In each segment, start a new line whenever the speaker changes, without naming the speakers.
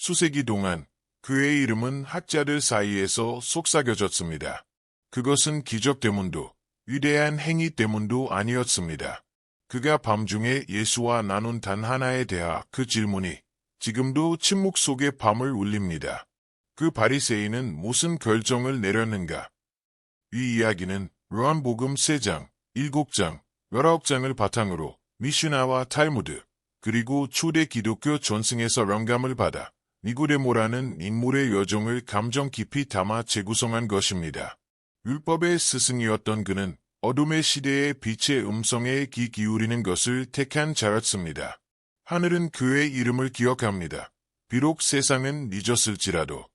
수세기 동안 그의 이름은 학자들 사이에서 속삭여졌습니다. 그것은 기적 때문도 위대한 행위 때문도 아니었습니다. 그가 밤중에 예수와 나눈 단 하나에 대하 그 질문이 지금도 침묵 속에 밤을 울립니다. 그 바리새인은 무슨 결정을 내렸는가? 이 이야기는 요한복음 3장, 7장, 19장을 바탕으로 미슈나와 탈무드, 그리고 초대 기독교 전승에서 영감을 받아 니고데모라는 인물의 여정을 감정 깊이 담아 재구성한 것입니다. 율법의 스승이었던 그는 어둠의 시대의 빛의 음성에 귀 기울이는 것을 택한 자였습니다. 하늘은 그의 이름을 기억합니다. 비록 세상은 잊었을지라도.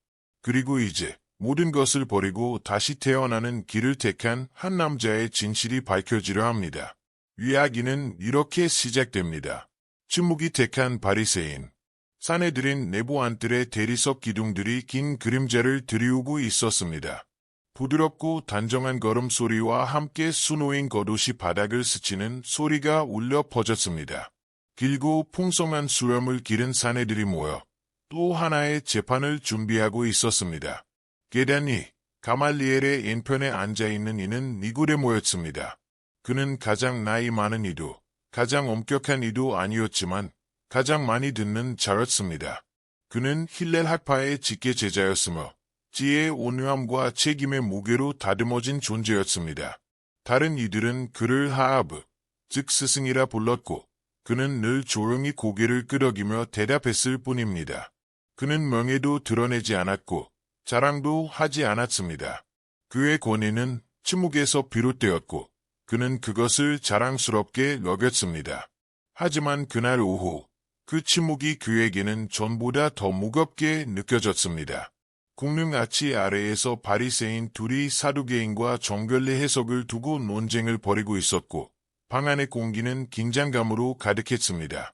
그리고 이제 모든 것을 버리고 다시 태어나는 길을 택한 한 남자의 진실이 밝혀지려 합니다. 이야기는 이렇게 시작됩니다. 침묵이 택한 바리새인. 사내들인 내부 안뜰의 대리석 기둥들이 긴 그림자를 들이우고 있었습니다. 부드럽고 단정한 걸음소리와 함께 수놓인 겉옷이 바닥을 스치는 소리가 울려 퍼졌습니다. 길고 풍성한 수염을 기른 사내들이 모여 또 하나의 재판을 준비하고 있었습니다. 계단 위 가말리엘의 왼편에 앉아있는 이는 니고데모였습니다. 그는 가장 나이 많은 이도 가장 엄격한 이도 아니었지만 가장 많이 듣는 자였습니다. 그는 힐렐 학파의 직계 제자였으며 지혜의 온유함과 책임의 무게로 다듬어진 존재였습니다. 다른 이들은 그를 하아브, 즉 스승이라 불렀고 그는 늘 조용히 고개를 끄덕이며 대답했을 뿐입니다. 그는 명예도 드러내지 않았고 자랑도 하지 않았습니다. 그의 권위는 침묵에서 비롯되었고 그는 그것을 자랑스럽게 여겼습니다. 하지만 그날 오후 그 침묵이 그에게는 전보다 더 무겁게 느껴졌습니다. 국릉아치 아래에서 바리새인 둘이 사두개인과 정결례 해석을 두고 논쟁을 벌이고 있었고 방 안의 공기는 긴장감으로 가득했습니다.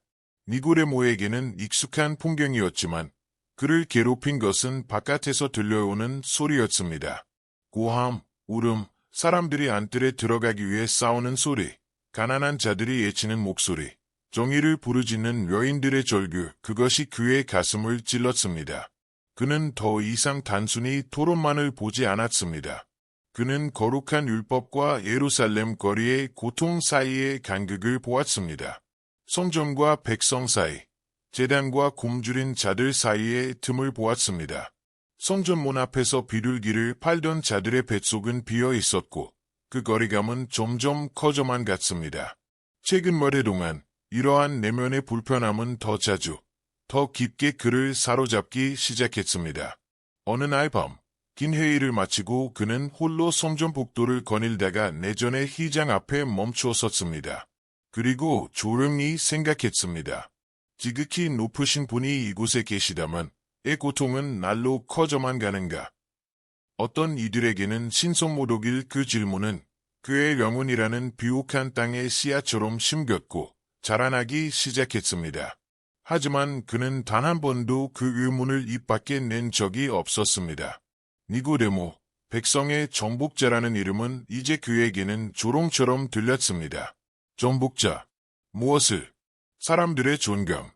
니고데모에게는 익숙한 풍경이었지만 그를 괴롭힌 것은 바깥에서 들려오는 소리였습니다. 고함, 울음, 사람들이 안뜰에 들어가기 위해 싸우는 소리, 가난한 자들이 외치는 목소리, 정의를 부르짖는 여인들의 절규, 그것이 그의 가슴을 찔렀습니다. 그는 더 이상 단순히 토론만을 보지 않았습니다. 그는 거룩한 율법과 예루살렘 거리의 고통 사이의 간극을 보았습니다. 성전과 백성 사이, 제단과 굶주린 자들 사이의 틈을 보았습니다. 성전문 앞에서 비둘기를 팔던 자들의 뱃속은 비어 있었고 그 거리감은 점점 커져만 갔습니다. 최근 몇 해 동안 이러한 내면의 불편함은 더 자주, 더 깊게 그를 사로잡기 시작했습니다. 어느 날 밤, 긴 회의를 마치고 그는 홀로 성전 복도를 거닐다가 내전의 휘장 앞에 멈추어 섰습니다. 그리고 조용히 생각했습니다. 지극히 높으신 분이 이곳에 계시다면 이 고통은 날로 커져만 가는가? 어떤 이들에게는 신성모독일 그 질문은 그의 영혼이라는 비옥한 땅의 씨앗처럼 심겼고 자라나기 시작했습니다. 하지만 그는 단 한 번도 그 의문을 입 밖에 낸 적이 없었습니다. 니고데모, 백성의 정복자라는 이름은 이제 그에게는 조롱처럼 들렸습니다. 정복자, 무엇을? 사람들의 존경,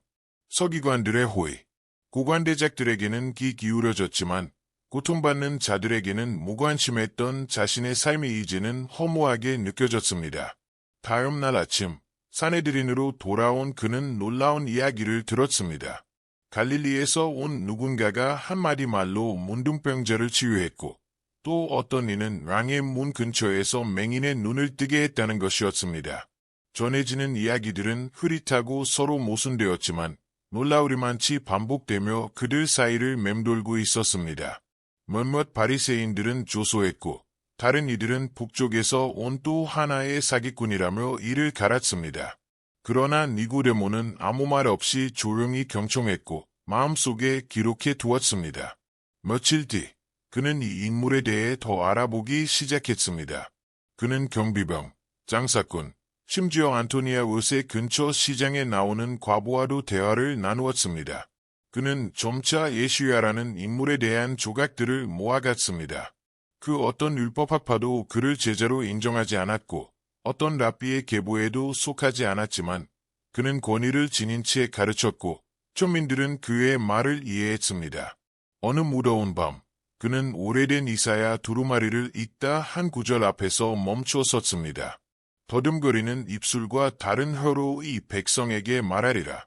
서기관들의 호의, 고관대작들에게는 귀 기울여졌지만 고통받는 자들에게는 무관심했던 자신의 삶이 이제는 허무하게 느껴졌습니다. 다음 날 아침, 사내들인으로 돌아온 그는 놀라운 이야기를 들었습니다. 갈릴리에서 온 누군가가 한마디 말로 문둥병자를 치유했고 또 어떤 이는 왕의 문 근처에서 맹인의 눈을 뜨게 했다는 것이었습니다. 전해지는 이야기들은 흐릿하고 서로 모순되었지만 놀라우리만치 반복되며 그들 사이를 맴돌고 있었습니다. 몇몇 바리새인들은 조소했고 다른 이들은 북쪽에서 온 또 하나의 사기꾼이라며 이를 갈았습니다. 그러나 니고데모는 아무 말 없이 조용히 경청했고 마음속에 기록해 두었습니다. 며칠 뒤 그는 이 인물에 대해 더 알아보기 시작했습니다. 그는 경비병, 장사꾼, 심지어 안토니아 의세 근처 시장에 나오는 과부와도 대화를 나누었습니다. 그는 점차 예수야라는 인물에 대한 조각들을 모아갔습니다. 그 어떤 율법학파도 그를 제자로 인정하지 않았고 어떤 랍비의 계보에도 속하지 않았지만 그는 권위를 지닌 채 가르쳤고 천민들은 그의 말을 이해했습니다. 어느 무더운 밤, 그는 오래된 이사야 두루마리를 읽다 한 구절 앞에서 멈춰 섰습니다. 더듬거리는 입술과 다른 혀로 이 백성에게 말하리라.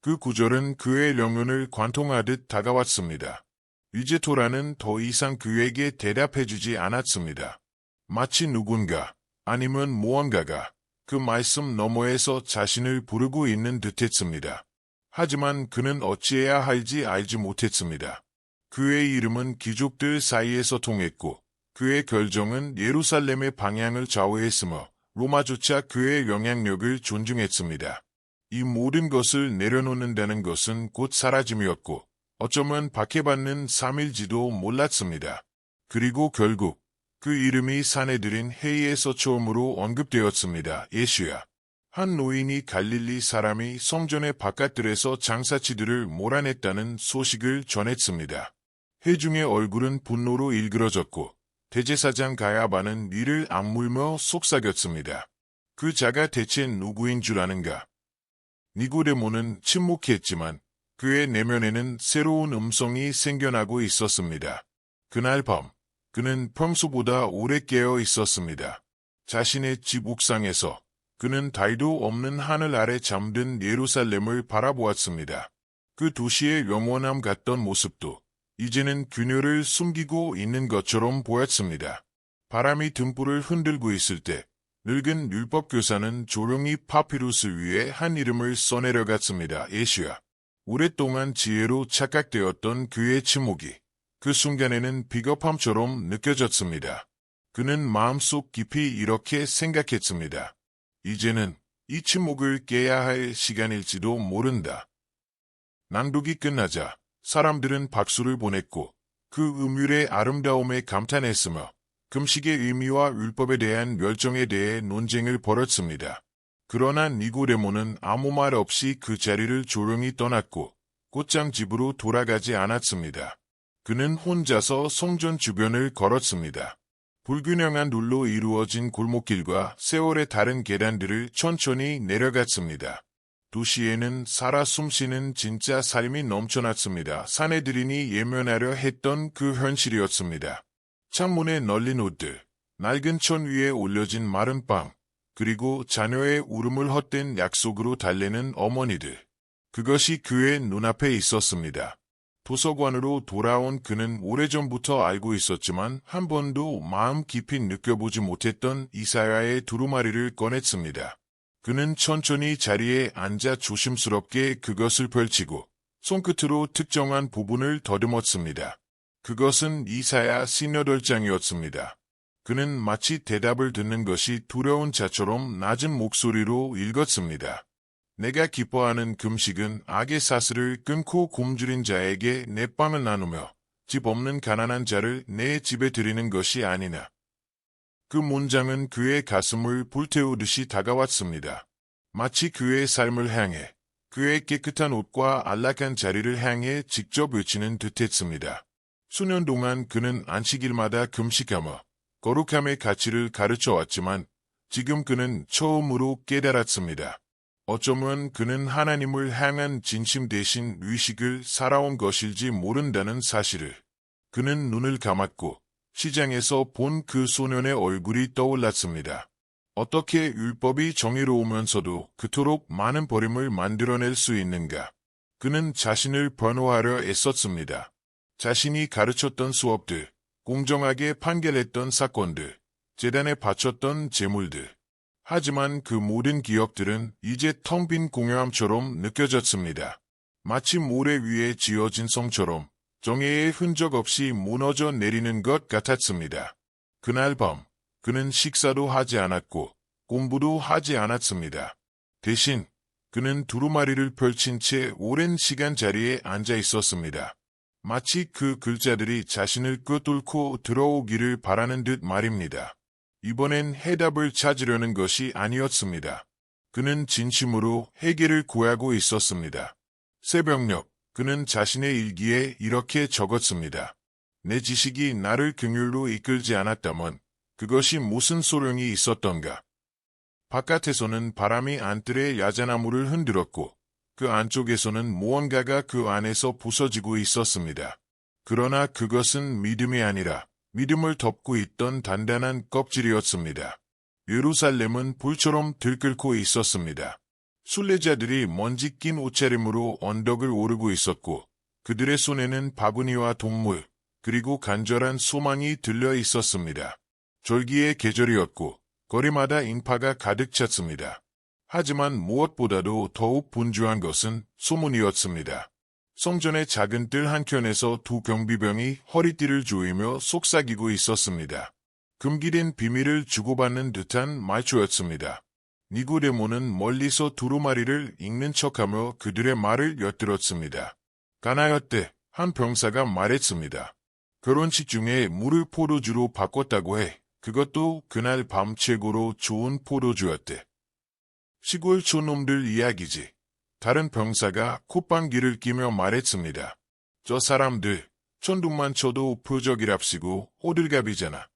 그 구절은 그의 영혼을 관통하듯 다가왔습니다. 이제 토라는 더 이상 그에게 대답해주지 않았습니다. 마치 누군가, 아니면 무언가가 그 말씀 너머에서 자신을 부르고 있는 듯했습니다. 하지만 그는 어찌해야 할지 알지 못했습니다. 그의 이름은 귀족들 사이에서 통했고 그의 결정은 예루살렘의 방향을 좌우했으며 로마조차 그의 영향력을 존중했습니다. 이 모든 것을 내려놓는다는 것은 곧 사라짐이었고 어쩌면 박해받는 3일지도 몰랐습니다. 그리고 결국 그 이름이 사내들인 회의에서 처음으로 언급되었습니다. 예수야. 한 노인이 갈릴리 사람이 성전의 바깥들에서 장사치들을 몰아냈다는 소식을 전했습니다. 회중의 얼굴은 분노로 일그러졌고 대제사장 가야바는 이를 악물며 속삭였습니다. 그 자가 대체 누구인 줄 아는가? 니고데모는 침묵했지만 그의 내면에는 새로운 음성이 생겨나고 있었습니다. 그날 밤 그는 평소보다 오래 깨어 있었습니다. 자신의 집 옥상에서 그는 달도 없는 하늘 아래 잠든 예루살렘을 바라보았습니다. 그 도시의 영원함 같던 모습도 이제는 균열을 숨기고 있는 것처럼 보였습니다. 바람이 등불을 흔들고 있을 때 늙은 율법교사는 조용히 파피루스 위에 한 이름을 써내려갔습니다. 예수야. 오랫동안 지혜로 착각되었던 그의 침묵이 그 순간에는 비겁함처럼 느껴졌습니다. 그는 마음속 깊이 이렇게 생각했습니다. 이제는 이 침묵을 깨야 할 시간일지도 모른다. 낭독이 끝나자 사람들은 박수를 보냈고 그 음율의 아름다움에 감탄했으며 금식의 의미와 율법에 대한 멸종에 대해 논쟁을 벌였습니다. 그러나 니고데모는 아무 말 없이 그 자리를 조용히 떠났고 곧장 집으로 돌아가지 않았습니다. 그는 혼자서 성전 주변을 걸었습니다. 불균형한 눌로 이루어진 골목길과 세월의 다른 계단들을 천천히 내려갔습니다. 도시에는 살아 숨쉬는 진짜 삶이 넘쳐났습니다. 사내들이니 예면하려 했던 그 현실이었습니다. 창문에 널린 옷들, 낡은 천 위에 올려진 마른 빵, 그리고 자녀의 울음을 헛된 약속으로 달래는 어머니들. 그것이 그의 눈앞에 있었습니다. 도서관으로 돌아온 그는 오래전부터 알고 있었지만 한 번도 마음 깊이 느껴보지 못했던 이사야의 두루마리를 꺼냈습니다. 그는 천천히 자리에 앉아 조심스럽게 그것을 펼치고 손끝으로 특정한 부분을 더듬었습니다. 그것은 이사야 58장이었습니다. 그는 마치 대답을 듣는 것이 두려운 자처럼 낮은 목소리로 읽었습니다. 내가 기뻐하는 금식은 악의 사슬을 끊고 굶주린 자에게 내 빵을 나누며 집 없는 가난한 자를 내 집에 들이는 것이 아니나. 그 문장은 그의 가슴을 불태우듯이 다가왔습니다. 마치 그의 삶을 향해, 그의 깨끗한 옷과 안락한 자리를 향해 직접 외치는 듯했습니다. 수년 동안 그는 안식일마다 금식하며 거룩함의 가치를 가르쳐왔지만 지금 그는 처음으로 깨달았습니다. 어쩌면 그는 하나님을 향한 진심 대신 의식을 살아온 것일지 모른다는 사실을. 그는 눈을 감았고 시장에서 본 그 소년의 얼굴이 떠올랐습니다. 어떻게 율법이 정의로우면서도 그토록 많은 버림을 만들어낼 수 있는가? 그는 자신을 변호하려 애썼습니다. 자신이 가르쳤던 수업들, 공정하게 판결했던 사건들, 재단에 바쳤던 재물들. 하지만 그 모든 기억들은 이제 텅 빈 공허함처럼 느껴졌습니다. 마치 모래 위에 지어진 성처럼 정예의 흔적 없이 무너져 내리는 것 같았습니다. 그날 밤, 그는 식사도 하지 않았고 공부도 하지 않았습니다. 대신 그는 두루마리를 펼친 채 오랜 시간 자리에 앉아 있었습니다. 마치 그 글자들이 자신을 꿰뚫고 들어오기를 바라는 듯 말입니다. 이번엔 해답을 찾으려는 것이 아니었습니다. 그는 진심으로 해결을 구하고 있었습니다. 새벽녘, 그는 자신의 일기에 이렇게 적었습니다. 내 지식이 나를 긍휼로 이끌지 않았다면 그것이 무슨 소용이 있었던가. 바깥에서는 바람이 안뜰의 야자나무를 흔들었고 그 안쪽에서는 무언가가 그 안에서 부서지고 있었습니다. 그러나 그것은 믿음이 아니라 믿음을 덮고 있던 단단한 껍질이었습니다. 예루살렘은 불처럼 들끓고 있었습니다. 순례자들이 먼지 낀 옷차림으로 언덕을 오르고 있었고 그들의 손에는 바구니와 동물 그리고 간절한 소망이 들려 있었습니다. 절기의 계절이었고 거리마다 인파가 가득 찼습니다. 하지만 무엇보다도 더욱 분주한 것은 소문이었습니다. 성전의 작은 뜰 한켠에서 두 경비병이 허리띠를 조이며 속삭이고 있었습니다. 금기된 비밀을 주고받는 듯한 말투였습니다. 니고데모는 멀리서 두루마리를 읽는 척하며 그들의 말을 엿들었습니다. 가나였대 한 병사가 말했습니다. 결혼식 중에 물을 포도주로 바꿨다고 해. 그것도 그날 밤 최고로 좋은 포도주였대. 시골 촌놈들 이야기지. 다른 병사가 콧방귀를 끼며 말했습니다. 저 사람들 천둥만 쳐도 표적이랍시고 호들갑이잖아.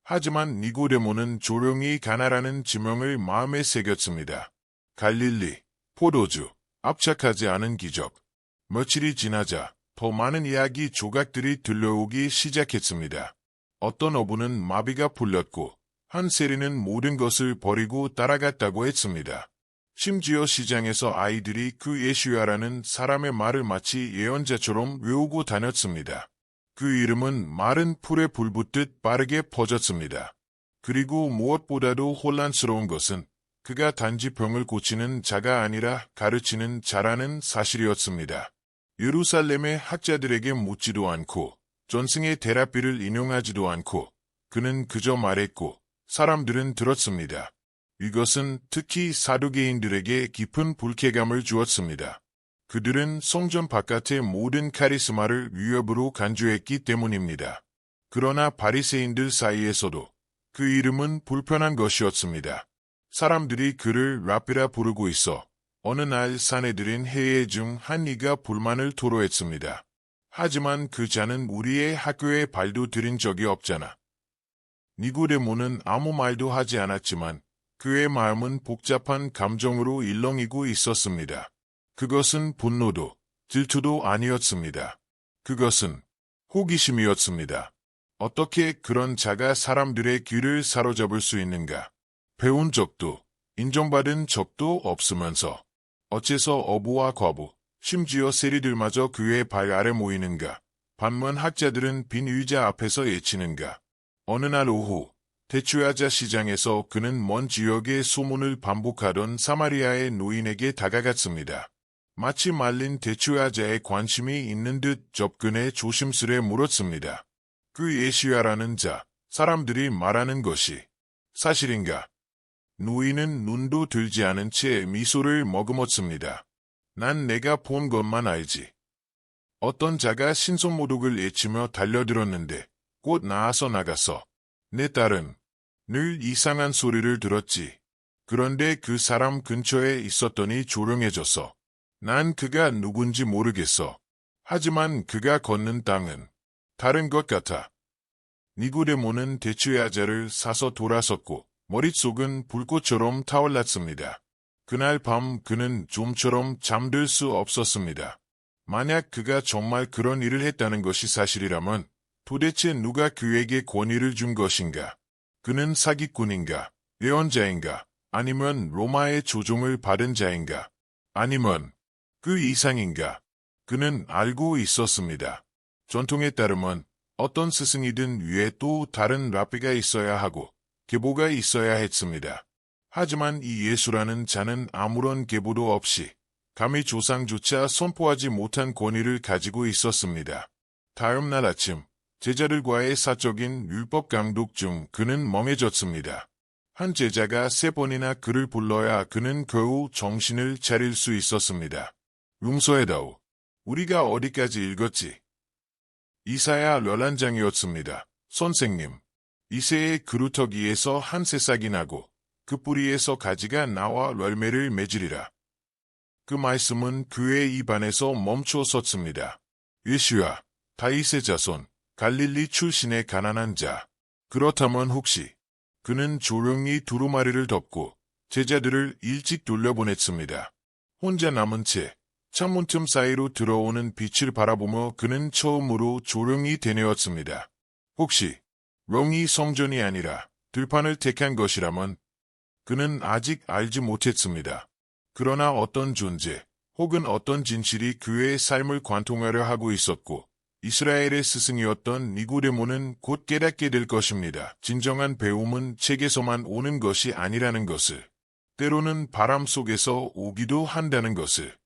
하지만 니고데모는 조용히 가나라는 지명을 마음에 새겼습니다. 갈릴리, 포도주, 압착하지 않은 기적. 며칠이 지나자 더 많은 이야기 조각들이 들려오기 시작했습니다. 어떤 어부는 마비가 풀렸고 한 세리는 모든 것을 버리고 따라갔다고 했습니다. 심지어 시장에서 아이들이 그 예수야라는 사람의 말을 마치 예언자처럼 외우고 다녔습니다. 그 이름은 마른 풀에 불 붙듯 빠르게 퍼졌습니다. 그리고 무엇보다도 혼란스러운 것은 그가 단지 병을 고치는 자가 아니라 가르치는 자라는 사실이었습니다. 예루살렘의 학자들에게 묻지도 않고 전승의 대랍비를 인용하지도 않고 그는 그저 말했고 사람들은 들었습니다. 이것은 특히 사두개인들에게 깊은 불쾌감을 주었습니다. 그들은 성전 바깥의 모든 카리스마를 위협으로 간주했기 때문입니다. 그러나 바리새인들 사이에서도 그 이름은 불편한 것이었습니다. 사람들이 그를 랍비라 부르고 있어 어느 날 사내들인 회의 중 한 이가 불만을 토로했습니다. 하지만 그 자는 우리의 학교에 발도 들인 적이 없잖아. 니고데모는 아무 말도 하지 않았지만 그의 마음은 복잡한 감정으로 일렁이고 있었습니다. 그것은 분노도 질투도 아니었습니다. 그것은 호기심이었습니다. 어떻게 그런 자가 사람들의 귀를 사로잡을 수 있는가? 배운 적도 인정받은 적도 없으면서 어째서 어부와 과부, 심지어 세리들마저 그의 발 아래 모이는가? 반면 학자들은 빈 의자 앞에서 예치는가? 어느 날 오후 대추야자 시장에서 그는 먼 지역의 소문을 반복하던 사마리아의 노인에게 다가갔습니다. 마치 말린 대추야자에 관심이 있는 듯 접근해 조심스레 물었습니다. 그 예시야라는 자, 사람들이 말하는 것이 사실인가? 노인은 눈도 들지 않은 채 미소를 머금었습니다. 난 내가 본 것만 알지. 어떤 자가 신성모독을 외치며 달려들었는데 곧 나아서 나가서 내 딸은 늘 이상한 소리를 들었지. 그런데 그 사람 근처에 있었더니 조용해졌어. 난 그가 누군지 모르겠어. 하지만 그가 걷는 땅은 다른 것 같아. 니고데모는 대추야자를 사서 돌아섰고 머릿속은 불꽃처럼 타올랐습니다. 그날 밤 그는 좀처럼 잠들 수 없었습니다. 만약 그가 정말 그런 일을 했다는 것이 사실이라면 도대체 누가 그에게 권위를 준 것인가? 그는 사기꾼인가? 예언자인가? 아니면 로마의 조종을 받은 자인가? 아니면 그 이상인가? 그는 알고 있었습니다. 전통에 따르면 어떤 스승이든 위에 또 다른 랍비가 있어야 하고 계보가 있어야 했습니다. 하지만 이 예수라는 자는 아무런 계보도 없이 감히 조상조차 선포하지 못한 권위를 가지고 있었습니다. 다음 날 아침 제자들과의 사적인 율법 강독 중 그는 멍해졌습니다. 한 제자가 3번이나 그를 불러야 그는 겨우 정신을 차릴 수 있었습니다. 용서해다오. 우리가 어디까지 읽었지? 이사야 11장이었습니다. 선생님. 이새의 그루터기에서 한 새싹이 나고 그 뿌리에서 가지가 나와 열매를 맺으리라. 그 말씀은 그의 입안에서 멈춰 섰습니다. 예수야, 다윗의 자손, 갈릴리 출신의 가난한 자. 그렇다면 혹시 그는 조용히 두루마리를 덮고 제자들을 일찍 돌려보냈습니다. 혼자 남은 채 창문틈 사이로 들어오는 빛을 바라보며 그는 처음으로 조용히 되뇌었습니다. 혹시 롱이 성전이 아니라 들판을 택한 것이라면 그는 아직 알지 못했습니다. 그러나 어떤 존재 혹은 어떤 진실이 그의 삶을 관통하려 하고 있었고 이스라엘의 스승이었던 니고데모는 곧 깨닫게 될 것입니다. 진정한 배움은 책에서만 오는 것이 아니라는 것을, 때로는 바람 속에서 오기도 한다는 것을.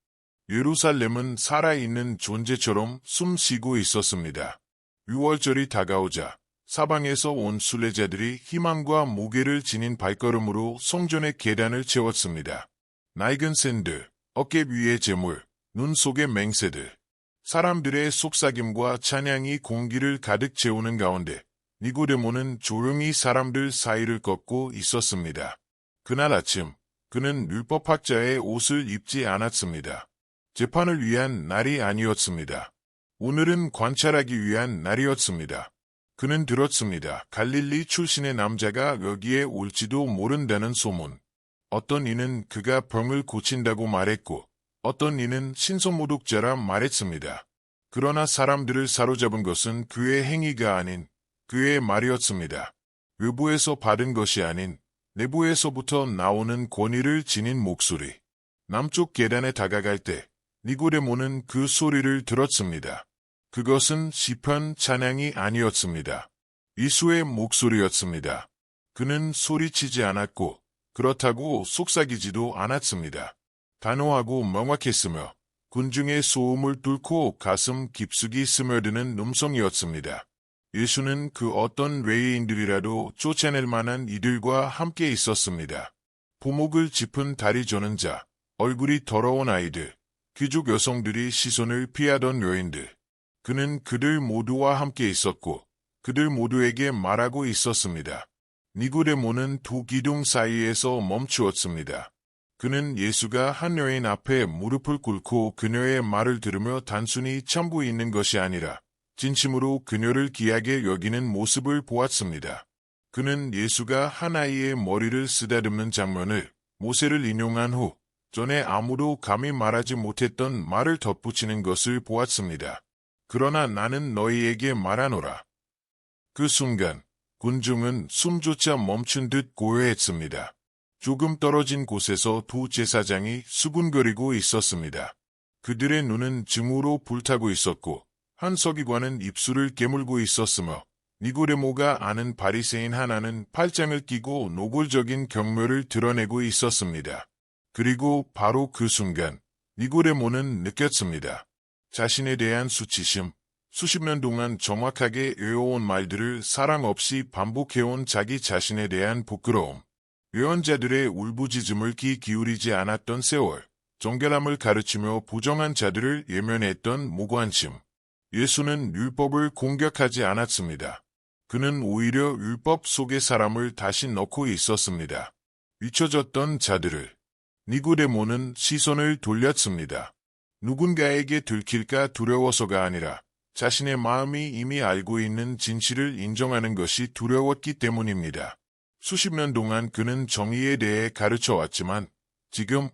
예루살렘은 살아있는 존재처럼 숨쉬고 있었습니다. 6월절이 다가오자 사방에서 온 순례자들이 희망과 무게를 지닌 발걸음으로 성전의 계단을 채웠습니다. 낡은 샌들, 어깨 위의 재물, 눈 속의 맹세들. 사람들의 속삭임과 찬양이 공기를 가득 채우는 가운데 니고데모는 조용히 사람들 사이를 걷고 있었습니다. 그날 아침 그는 율법학자의 옷을 입지 않았습니다. 재판을 위한 날이 아니었습니다. 오늘은 관찰하기 위한 날이었습니다. 그는 들었습니다. 갈릴리 출신의 남자가 여기에 올지도 모른다는 소문. 어떤 이는 그가 병을 고친다고 말했고 어떤 이는 신성모독자라 말했습니다. 그러나 사람들을 사로잡은 것은 그의 행위가 아닌 그의 말이었습니다. 외부에서 받은 것이 아닌 내부에서부터 나오는 권위를 지닌 목소리. 남쪽 계단에 다가갈 때 니고데모는 그 소리를 들었습니다. 그것은 시편 찬양이 아니었습니다. 이수의 목소리였습니다. 그는 소리치지 않았고 그렇다고 속삭이지도 않았습니다. 단호하고 명확했으며 군중의 소음을 뚫고 가슴 깊숙이 스며드는 음성이었습니다. 예수는 그 어떤 외계인들이라도 쫓아낼 만한 이들과 함께 있었습니다. 부목을 짚은 다리 저는 자, 얼굴이 더러운 아이들, 귀족 여성들이 시선을 피하던 여인들. 그는 그들 모두와 함께 있었고 그들 모두에게 말하고 있었습니다. 니고데모는 두 기둥 사이에서 멈추었습니다. 그는 예수가 한 여인 앞에 무릎을 꿇고 그녀의 말을 들으며 단순히 참고 있는 것이 아니라 진심으로 그녀를 귀하게 여기는 모습을 보았습니다. 그는 예수가 한 아이의 머리를 쓰다듬는 장면을 모세를 인용한 후 전에 아무도 감히 말하지 못했던 말을 덧붙이는 것을 보았습니다. 그러나 나는 너희에게 말하노라. 그 순간 군중은 숨조차 멈춘 듯 고요했습니다. 조금 떨어진 곳에서 두 제사장이 수군거리고 있었습니다. 그들의 눈은 증오로 불타고 있었고 한 서기관은 입술을 깨물고 있었으며 니고데모가 아는 바리새인 하나는 팔짱을 끼고 노골적인 경멸을 드러내고 있었습니다. 그리고 바로 그 순간 니고데모는 느꼈습니다. 자신에 대한 수치심, 수십 년 동안 정확하게 외워온 말들을 사랑 없이 반복해온 자기 자신에 대한 부끄러움, 예언자들의 울부짖음을 귀 기울이지 않았던 세월, 정결함을 가르치며 부정한 자들을 예면했던 무관심. 예수는 율법을 공격하지 않았습니다. 그는 오히려 율법 속의 사람을 다시 넣고 있었습니다. 잊혀졌던 자들을. 니고데모는 시선을 돌렸습니다. 누군가에게 들킬까 두려워서가 아니라 자신의 마음이 이미 알고 있는 진실을 인정하는 것이 두려웠기 때문입니다. 수십 년 동안 그는 정의에 대해 가르쳐왔지만 지금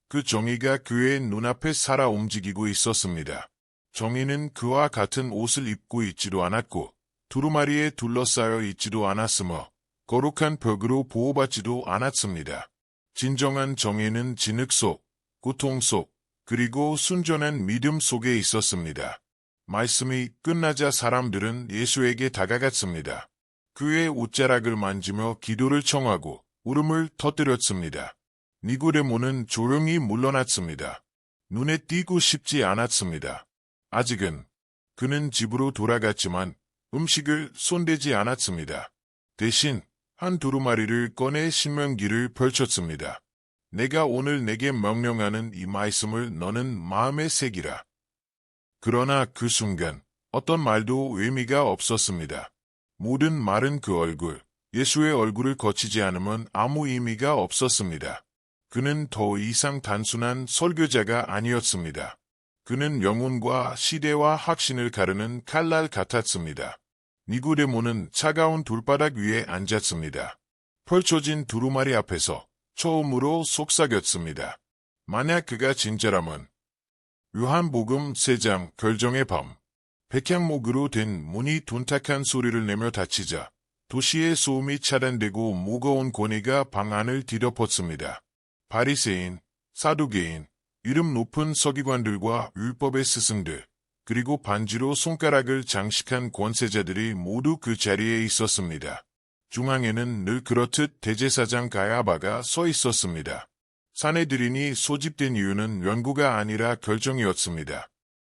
그 정의가 그의 눈앞에 살아 움직이고 있었습니다. 정의는 그와 같은 옷을 입고 있지도 않았고 두루마리에 둘러싸여 있지도 않았으며 거룩한 벽으로 보호받지도 않았습니다. 진정한 정의는 진흙 속, 고통 속, 그리고 순전한 믿음 속에 있었습니다. 말씀이 끝나자 사람들은 예수에게 다가갔습니다. 그의 옷자락을 만지며 기도를 청하고 울음을 터뜨렸습니다. 니고데모는 조용히 물러났습니다. 눈에 띄고 싶지 않았습니다. 아직은 그는 집으로 돌아갔지만 음식을 손대지 않았습니다. 대신 한 두루마리를 꺼내 신명기를 펼쳤습니다. 내가 오늘 내게 명령하는 이 말씀을 너는 마음에 새기라. 그러나 그 순간 어떤 말도 의미가 없었습니다. 모든 말은 그 얼굴, 예수의 얼굴을 거치지 않으면 아무 의미가 없었습니다. 그는 더 이상 단순한 설교자가 아니었습니다. 그는 영혼과 시대와 확신을 가르는 칼날 같았습니다. 니고데모는 차가운 돌바닥 위에 앉았습니다. 펼쳐진 두루마리 앞에서 처음으로 속삭였습니다. 만약 그가 진짜라면 요한복음 3장 결정의 밤 백향목으로 된 문이 둔탁한 소리를 내며 닫히자 도시의 소음이 차단되고 무거운 권위가 방 안을 뒤덮었습니다. 바리새인, 사두개인, 이름 높은 서기관들과 율법의 스승들, 그리고 반지로 손가락을 장식한 권세자들이 모두 그 자리에 있었습니다. 중앙에는 늘 그렇듯 대제사장 가야바가 서 있었습니다. 사내들인이 소집된 이유는 연구가 아니라 결정이었습니다.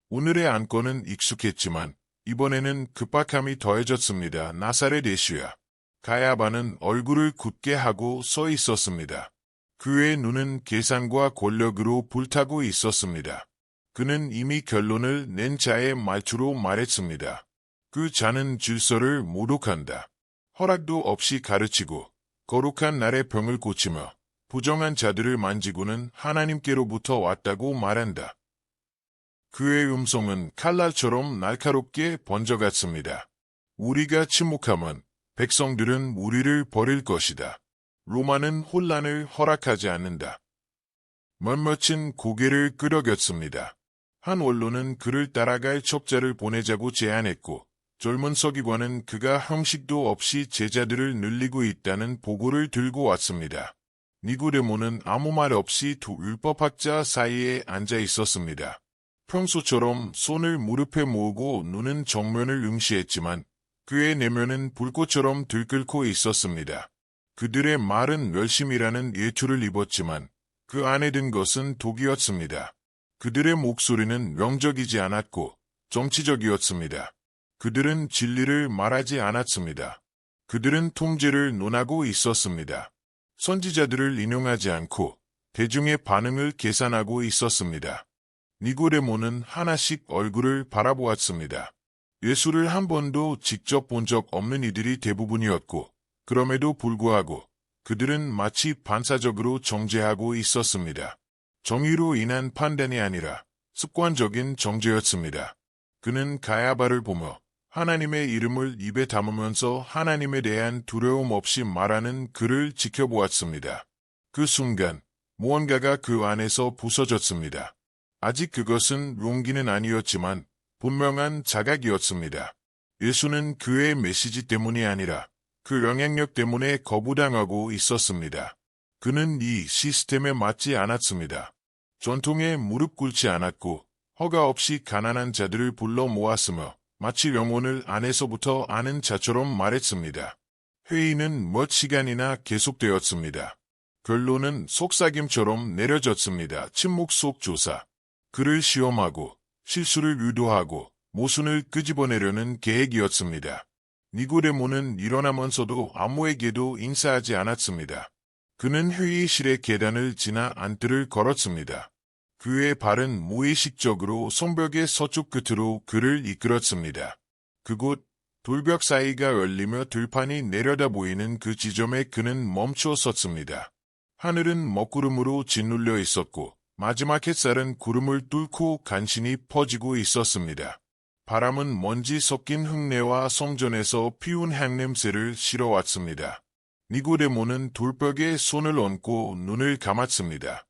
오늘의 안건은 익숙했지만 이번에는 급박함이 더해졌습니다. 나사렛 예수야. 가야바는 얼굴을 굳게 하고 서 있었습니다. 그의 눈은 계산과 권력으로 불타고 있었습니다. 그는 이미 결론을 낸 자의 말투로 말했습니다. 그 자는 질서를 모독한다. 허락도 없이 가르치고 거룩한 날의 병을 고치며 부정한 자들을 만지고는 하나님께로부터 왔다고 말한다. 그의 음성은 칼날처럼 날카롭게 번져갔습니다. 우리가 침묵하면 백성들은 우리를 버릴 것이다. 로마는 혼란을 허락하지 않는다. 몇몇은 고개를 끄덕였습니다. 한 원로는 그를 따라갈 첩자를 보내자고 제안했고 젊은 서기관은 그가 형식도 없이 제자들을 늘리고 있다는 보고를 들고 왔습니다. 니고데모는 아무 말 없이 두 율법학자 사이에 앉아 있었습니다. 평소처럼 손을 무릎에 모으고 눈은 정면을 응시했지만 그의 내면은 불꽃처럼 들끓고 있었습니다. 그들의 말은 열심이라는 예투를 입었지만 그 안에 든 것은 독이었습니다. 그들의 목소리는 명적이지 않았고 정치적이었습니다. 그들은 진리를 말하지 않았습니다. 그들은 통제를 논하고 있었습니다. 선지자들을 인용하지 않고 대중의 반응을 계산하고 있었습니다. 니고데모는 하나씩 얼굴을 바라보았습니다. 예수를 한 번도 직접 본 적 없는 이들이 대부분이었고 그럼에도 불구하고 그들은 마치 반사적으로 정죄하고 있었습니다. 정의로 인한 판단이 아니라 습관적인 정죄였습니다. 그는 가야바를 보며 하나님의 이름을 입에 담으면서 하나님에 대한 두려움 없이 말하는 그를 지켜보았습니다. 그 순간 무언가가 그 안에서 부서졌습니다. 아직 그것은 용기는 아니었지만 분명한 자각이었습니다. 예수는 그의 메시지 때문이 아니라 그 영향력 때문에 거부당하고 있었습니다. 그는 이 시스템에 맞지 않았습니다. 전통에 무릎 꿇지 않았고 허가 없이 가난한 자들을 불러 모았으며 마치 영혼을 안에서부터 아는 자처럼 말했습니다. 회의는 몇 시간이나 계속되었습니다. 결론은 속삭임처럼 내려졌습니다. 침묵 속 조사. 그를 시험하고 실수를 유도하고 모순을 끄집어내려는 계획이었습니다. 니고데모는 일어나면서도 아무에게도 인사하지 않았습니다. 그는 회의실의 계단을 지나 안뜰을 걸었습니다. 그의 발은 무의식적으로 성벽의 서쪽 끝으로 그를 이끌었습니다. 그곳 돌벽 사이가 열리며 들판이 내려다 보이는 그 지점에 그는 멈춰 섰습니다. 하늘은 먹구름으로 짓눌려 있었고 마지막 햇살은 구름을 뚫고 간신히 퍼지고 있었습니다. 바람은 먼지 섞인 흙내와 성전에서 피운 향냄새를 실어왔습니다. 니고데모는 돌벽에 손을 얹고 눈을 감았습니다.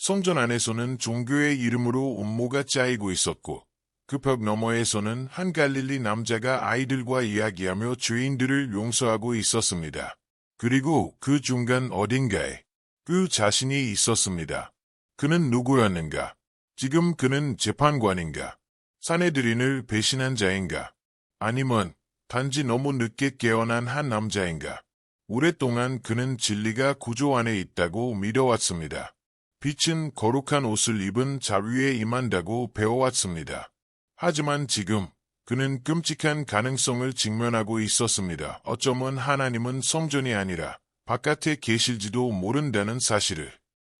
성전 안에서는 종교의 이름으로 음모가 짜이고 있었고 그 벽 너머에서는 한 갈릴리 남자가 아이들과 이야기하며 죄인들을 용서하고 있었습니다. 그리고 그 중간 어딘가에 그 자신이 있었습니다. 그는 누구였는가? 지금 그는 재판관인가? 사내들인을 배신한 자인가? 아니면 단지 너무 늦게 깨어난 한 남자인가? 오랫동안 그는 진리가 구조 안에 있다고 믿어왔습니다. 빛은 거룩한 옷을 입은 자 위에 임한다고 배워왔습니다. 하지만 지금 그는 끔찍한 가능성을 직면하고 있었습니다. 어쩌면 하나님은 성전이 아니라 바깥에 계실지도 모른다는 사실을.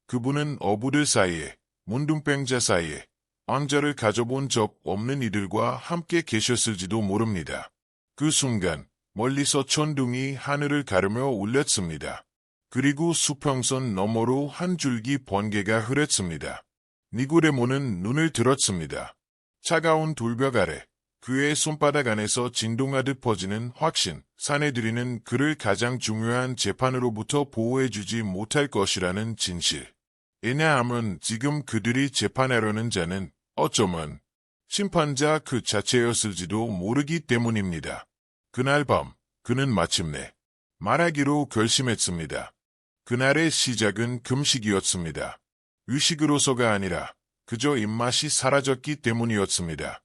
그분은 어부들 사이에, 문둥병자 사이에, 왕자를 가져본 적 없는 이들과 함께 계셨을지도 모릅니다. 그 순간 멀리서 천둥이 하늘을 가르며 울렸습니다. 그리고 수평선 너머로 한 줄기 번개가 흐렸습니다. 니고데모는 눈을 들었습니다. 차가운 돌벽 아래 그의 손바닥 안에서 진동하듯 퍼지는 확신, 사내들이는 그를 가장 중요한 재판으로부터 보호해주지 못할 것이라는 진실. 왜냐하면 지금 그들이 재판하려는 자는 어쩌면 심판자 그 자체였을지도 모르기 때문입니다. 그날 밤 그는 마침내 말하기로 결심했습니다. 그날의 시작은 금식이었습니다. 의식으로서가 아니라 그저 입맛이 사라졌기 때문이었습니다.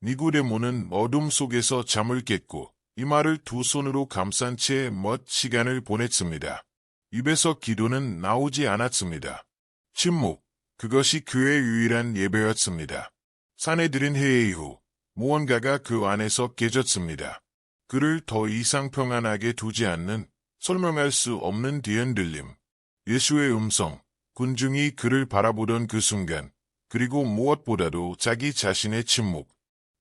니고데모는 어둠 속에서 잠을 깼고 이마를 두 손으로 감싼 채 몇 시간을 보냈습니다. 입에서 기도는 나오지 않았습니다. 침묵, 그것이 그의 유일한 예배였습니다. 산에 들인 해의 이후 무언가가 그 안에서 깨졌습니다. 그를 더 이상 평안하게 두지 않는 설명할 수 없는 뒤흔들림. 예수의 음성, 군중이 그를 바라보던 그 순간, 그리고 무엇보다도 자기 자신의 침묵.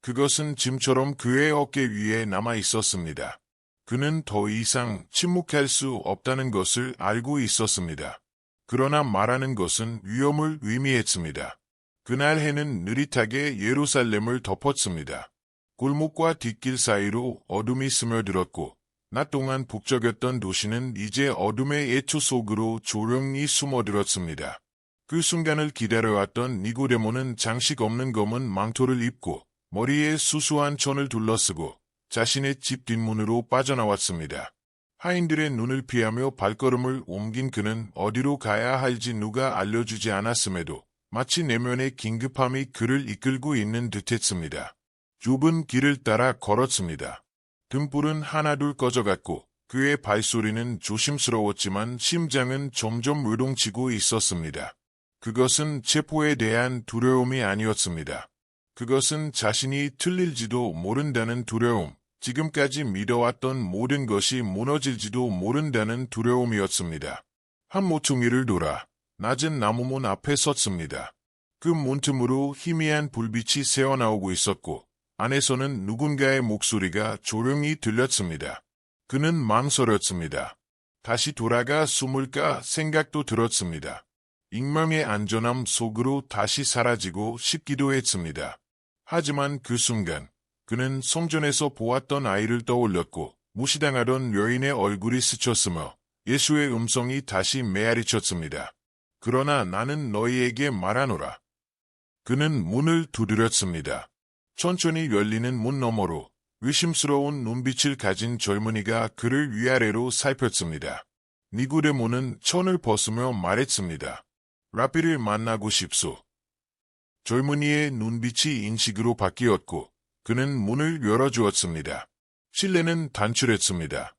그것은 짐처럼 그의 어깨 위에 남아 있었습니다. 그는 더 이상 침묵할 수 없다는 것을 알고 있었습니다. 그러나 말하는 것은 위험을 의미했습니다. 그날 해는 느릿하게 예루살렘을 덮었습니다. 골목과 뒷길 사이로 어둠이 스며들었고 낮 동안 북적였던 도시는 이제 어둠의 애초 속으로 조용히 숨어들었습니다. 그 순간을 기다려왔던 니고데모는 장식 없는 검은 망토를 입고 머리에 수수한 천을 둘러쓰고 자신의 집 뒷문으로 빠져나왔습니다. 하인들의 눈을 피하며 발걸음을 옮긴 그는 어디로 가야 할지 누가 알려주지 않았음에도 마치 내면의 긴급함이 그를 이끌고 있는 듯했습니다. 좁은 길을 따라 걸었습니다. 등불은 하나둘 꺼져갔고 그의 발소리는 조심스러웠지만 심장은 점점 요동치고 있었습니다. 그것은 체포에 대한 두려움이 아니었습니다. 그것은 자신이 틀릴지도 모른다는 두려움, 지금까지 믿어왔던 모든 것이 무너질지도 모른다는 두려움이었습니다. 한 모퉁이를 돌아 낮은 나무문 앞에 섰습니다. 그 문틈으로 희미한 불빛이 새어나오고 있었고 안에서는 누군가의 목소리가 조용히 들렸습니다. 그는 망설였습니다. 다시 돌아가 숨을까 생각도 들었습니다. 익명의 안전함 속으로 다시 사라지고 싶기도 했습니다. 하지만 그 순간 그는 성전에서 보았던 아이를 떠올렸고 무시당하던 여인의 얼굴이 스쳤으며 예수의 음성이 다시 메아리쳤습니다. 그러나 나는 너희에게 말하노라. 그는 문을 두드렸습니다. 천천히 열리는 문 너머로 의심스러운 눈빛을 가진 젊은이가 그를 위아래로 살폈습니다. 니고데모는 천을 벗으며 말했습니다. 라비를 만나고 싶소. 젊은이의 눈빛이 인식으로 바뀌었고 그는 문을 열어주었습니다. 실내는 단출했습니다.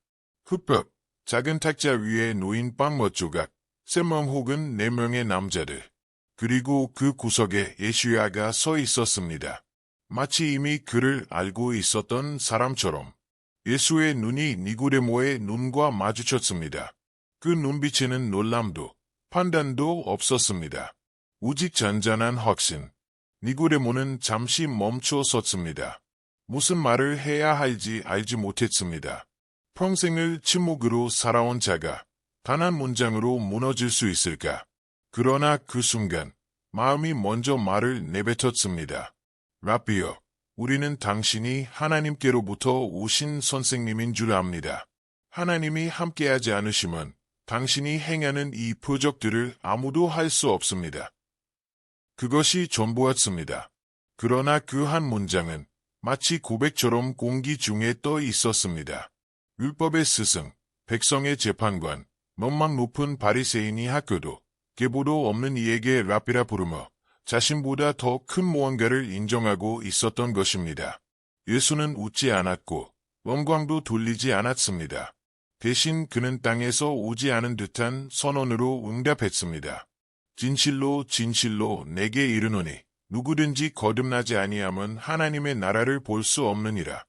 흙벽, 작은 탁자 위에 놓인 빵 몇 조각, 3명 혹은 4명의 남자들. 그리고 그 구석에 예수야가 서 있었습니다. 마치 이미 그를 알고 있었던 사람처럼. 예수의 눈이 니고데모의 눈과 마주쳤습니다. 그 눈빛에는 놀람도, 판단도 없었습니다. 오직 잔잔한 확신. 니고데모는 잠시 멈춰 섰습니다. 무슨 말을 해야 할지 알지 못했습니다. 평생을 침묵으로 살아온 자가 단 한 문장으로 무너질 수 있을까? 그러나 그 순간 마음이 먼저 말을 내뱉었습니다. 라비여, 우리는 당신이 하나님께로부터 오신 선생님인 줄 압니다. 하나님이 함께하지 않으시면 당신이 행하는 이 표적들을 아무도 할 수 없습니다. 그것이 전부였습니다. 그러나 그 한 문장은 마치 고백처럼 공기 중에 떠 있었습니다. 율법의 스승, 백성의 재판관, 명망 높은 바리새인이 학교도 계보도 없는 이에게 라비라 부르며 자신보다 더 큰 무언가를 인정하고 있었던 것입니다. 예수는 웃지 않았고 영광도 돌리지 않았습니다. 대신 그는 땅에서 오지 않은 듯한 선언으로 응답했습니다. 진실로 진실로 내게 이르노니 누구든지 거듭나지 아니하면 하나님의 나라를 볼 수 없느니라.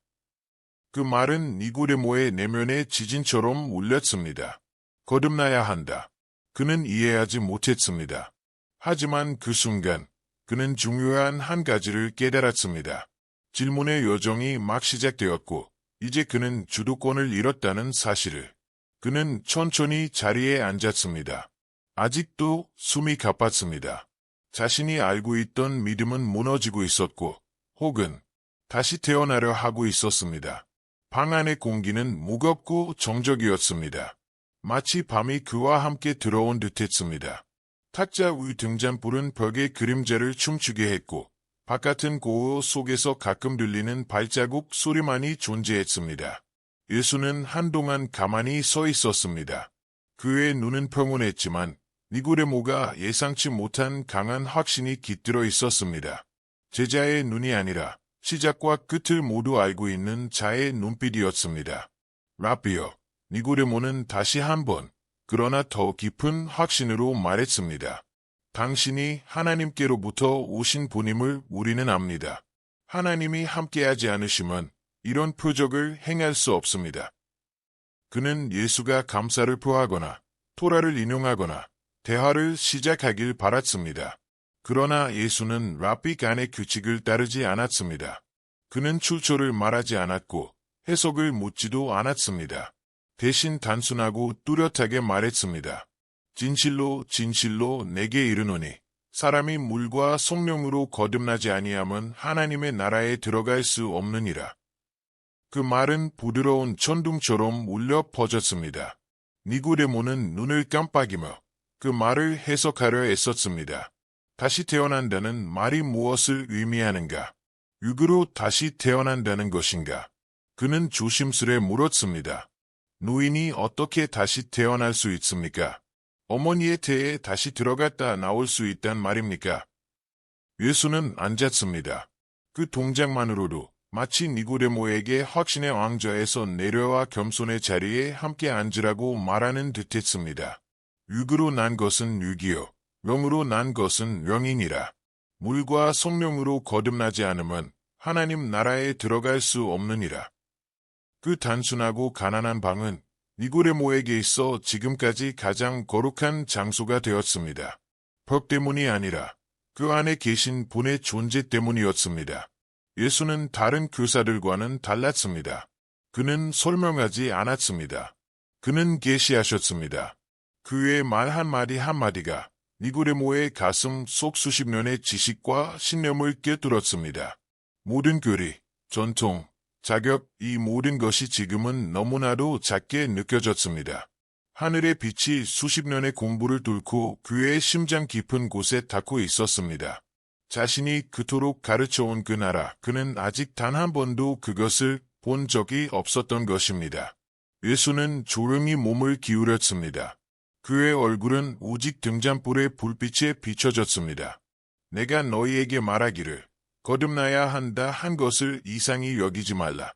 그 말은 니고데모의 내면의 지진처럼 울렸습니다. 거듭나야 한다. 그는 이해하지 못했습니다. 하지만 그 순간 그는 중요한 한 가지를 깨달았습니다. 질문의 여정이 막 시작되었고 이제 그는 주도권을 잃었다는 사실을. 그는 천천히 자리에 앉았습니다. 아직도 숨이 가빴습니다. 자신이 알고 있던 믿음은 무너지고 있었고 혹은 다시 태어나려 하고 있었습니다. 방 안의 공기는 무겁고 정적이었습니다. 마치 밤이 그와 함께 들어온 듯했습니다. 탁자 위 등잔불은 벽의 그림자를 춤추게 했고 바깥은 고요 속에서 가끔 들리는 발자국 소리만이 존재했습니다. 예수는 한동안 가만히 서 있었습니다. 그의 눈은 평온했지만 니고데모가 예상치 못한 강한 확신이 깃들어 있었습니다. 제자의 눈이 아니라 시작과 끝을 모두 알고 있는 자의 눈빛이었습니다. 라비어, 니고데모는 다시 한번 그러나 더 깊은 확신으로 말했습니다. 당신이 하나님께로부터 오신 분임을 우리는 압니다. 하나님이 함께하지 않으시면 이런 표적을 행할 수 없습니다. 그는 예수가 감사를 표하거나 토라를 인용하거나 대화를 시작하길 바랐습니다. 그러나 예수는 랍비 간의 규칙을 따르지 않았습니다. 그는 출처를 말하지 않았고 해석을 묻지도 않았습니다. 대신 단순하고 뚜렷하게 말했습니다. 진실로 진실로 내게 이르노니 사람이 물과 성령으로 거듭나지 아니하면 하나님의 나라에 들어갈 수 없느니라. 그 말은 부드러운 천둥처럼 울려 퍼졌습니다. 니고데모는 눈을 깜빡이며 그 말을 해석하려 애썼습니다. 다시 태어난다는 말이 무엇을 의미하는가? 육으로 다시 태어난다는 것인가? 그는 조심스레 물었습니다. 노인이 어떻게 다시 태어날 수 있습니까? 어머니의 태에 다시 들어갔다 나올 수 있단 말입니까? 예수는 앉았습니다. 그 동작만으로도 마치 니고데모에게 확신의 왕좌에서 내려와 겸손의 자리에 함께 앉으라고 말하는 듯했습니다. 육으로 난 것은 육이요, 영으로 난 것은 영이니라. 물과 성령으로 거듭나지 않으면 하나님 나라에 들어갈 수 없느니라. 그 단순하고 가난한 방은 니고데모에게 있어 지금까지 가장 거룩한 장소가 되었습니다. 벽 때문이 아니라 그 안에 계신 분의 존재 때문이었습니다. 예수는 다른 교사들과는 달랐습니다. 그는 설명하지 않았습니다. 그는 계시하셨습니다. 그의 말 한마디 한마디가 니고데모의 가슴 속 수십 년의 지식과 신념을 꿰뚫었습니다. 모든 교리, 전통, 자격, 이 모든 것이 지금은 너무나도 작게 느껴졌습니다. 하늘의 빛이 수십 년의 공부를 뚫고 그의 심장 깊은 곳에 닿고 있었습니다. 자신이 그토록 가르쳐온 그 나라, 그는 아직 단 한 번도 그것을 본 적이 없었던 것입니다. 예수는 조용히 몸을 기울였습니다. 그의 얼굴은 오직 등잔불의 불빛에 비춰졌습니다. 내가 너희에게 말하기를 거듭나야 한다 한 것을 이상히 여기지 말라.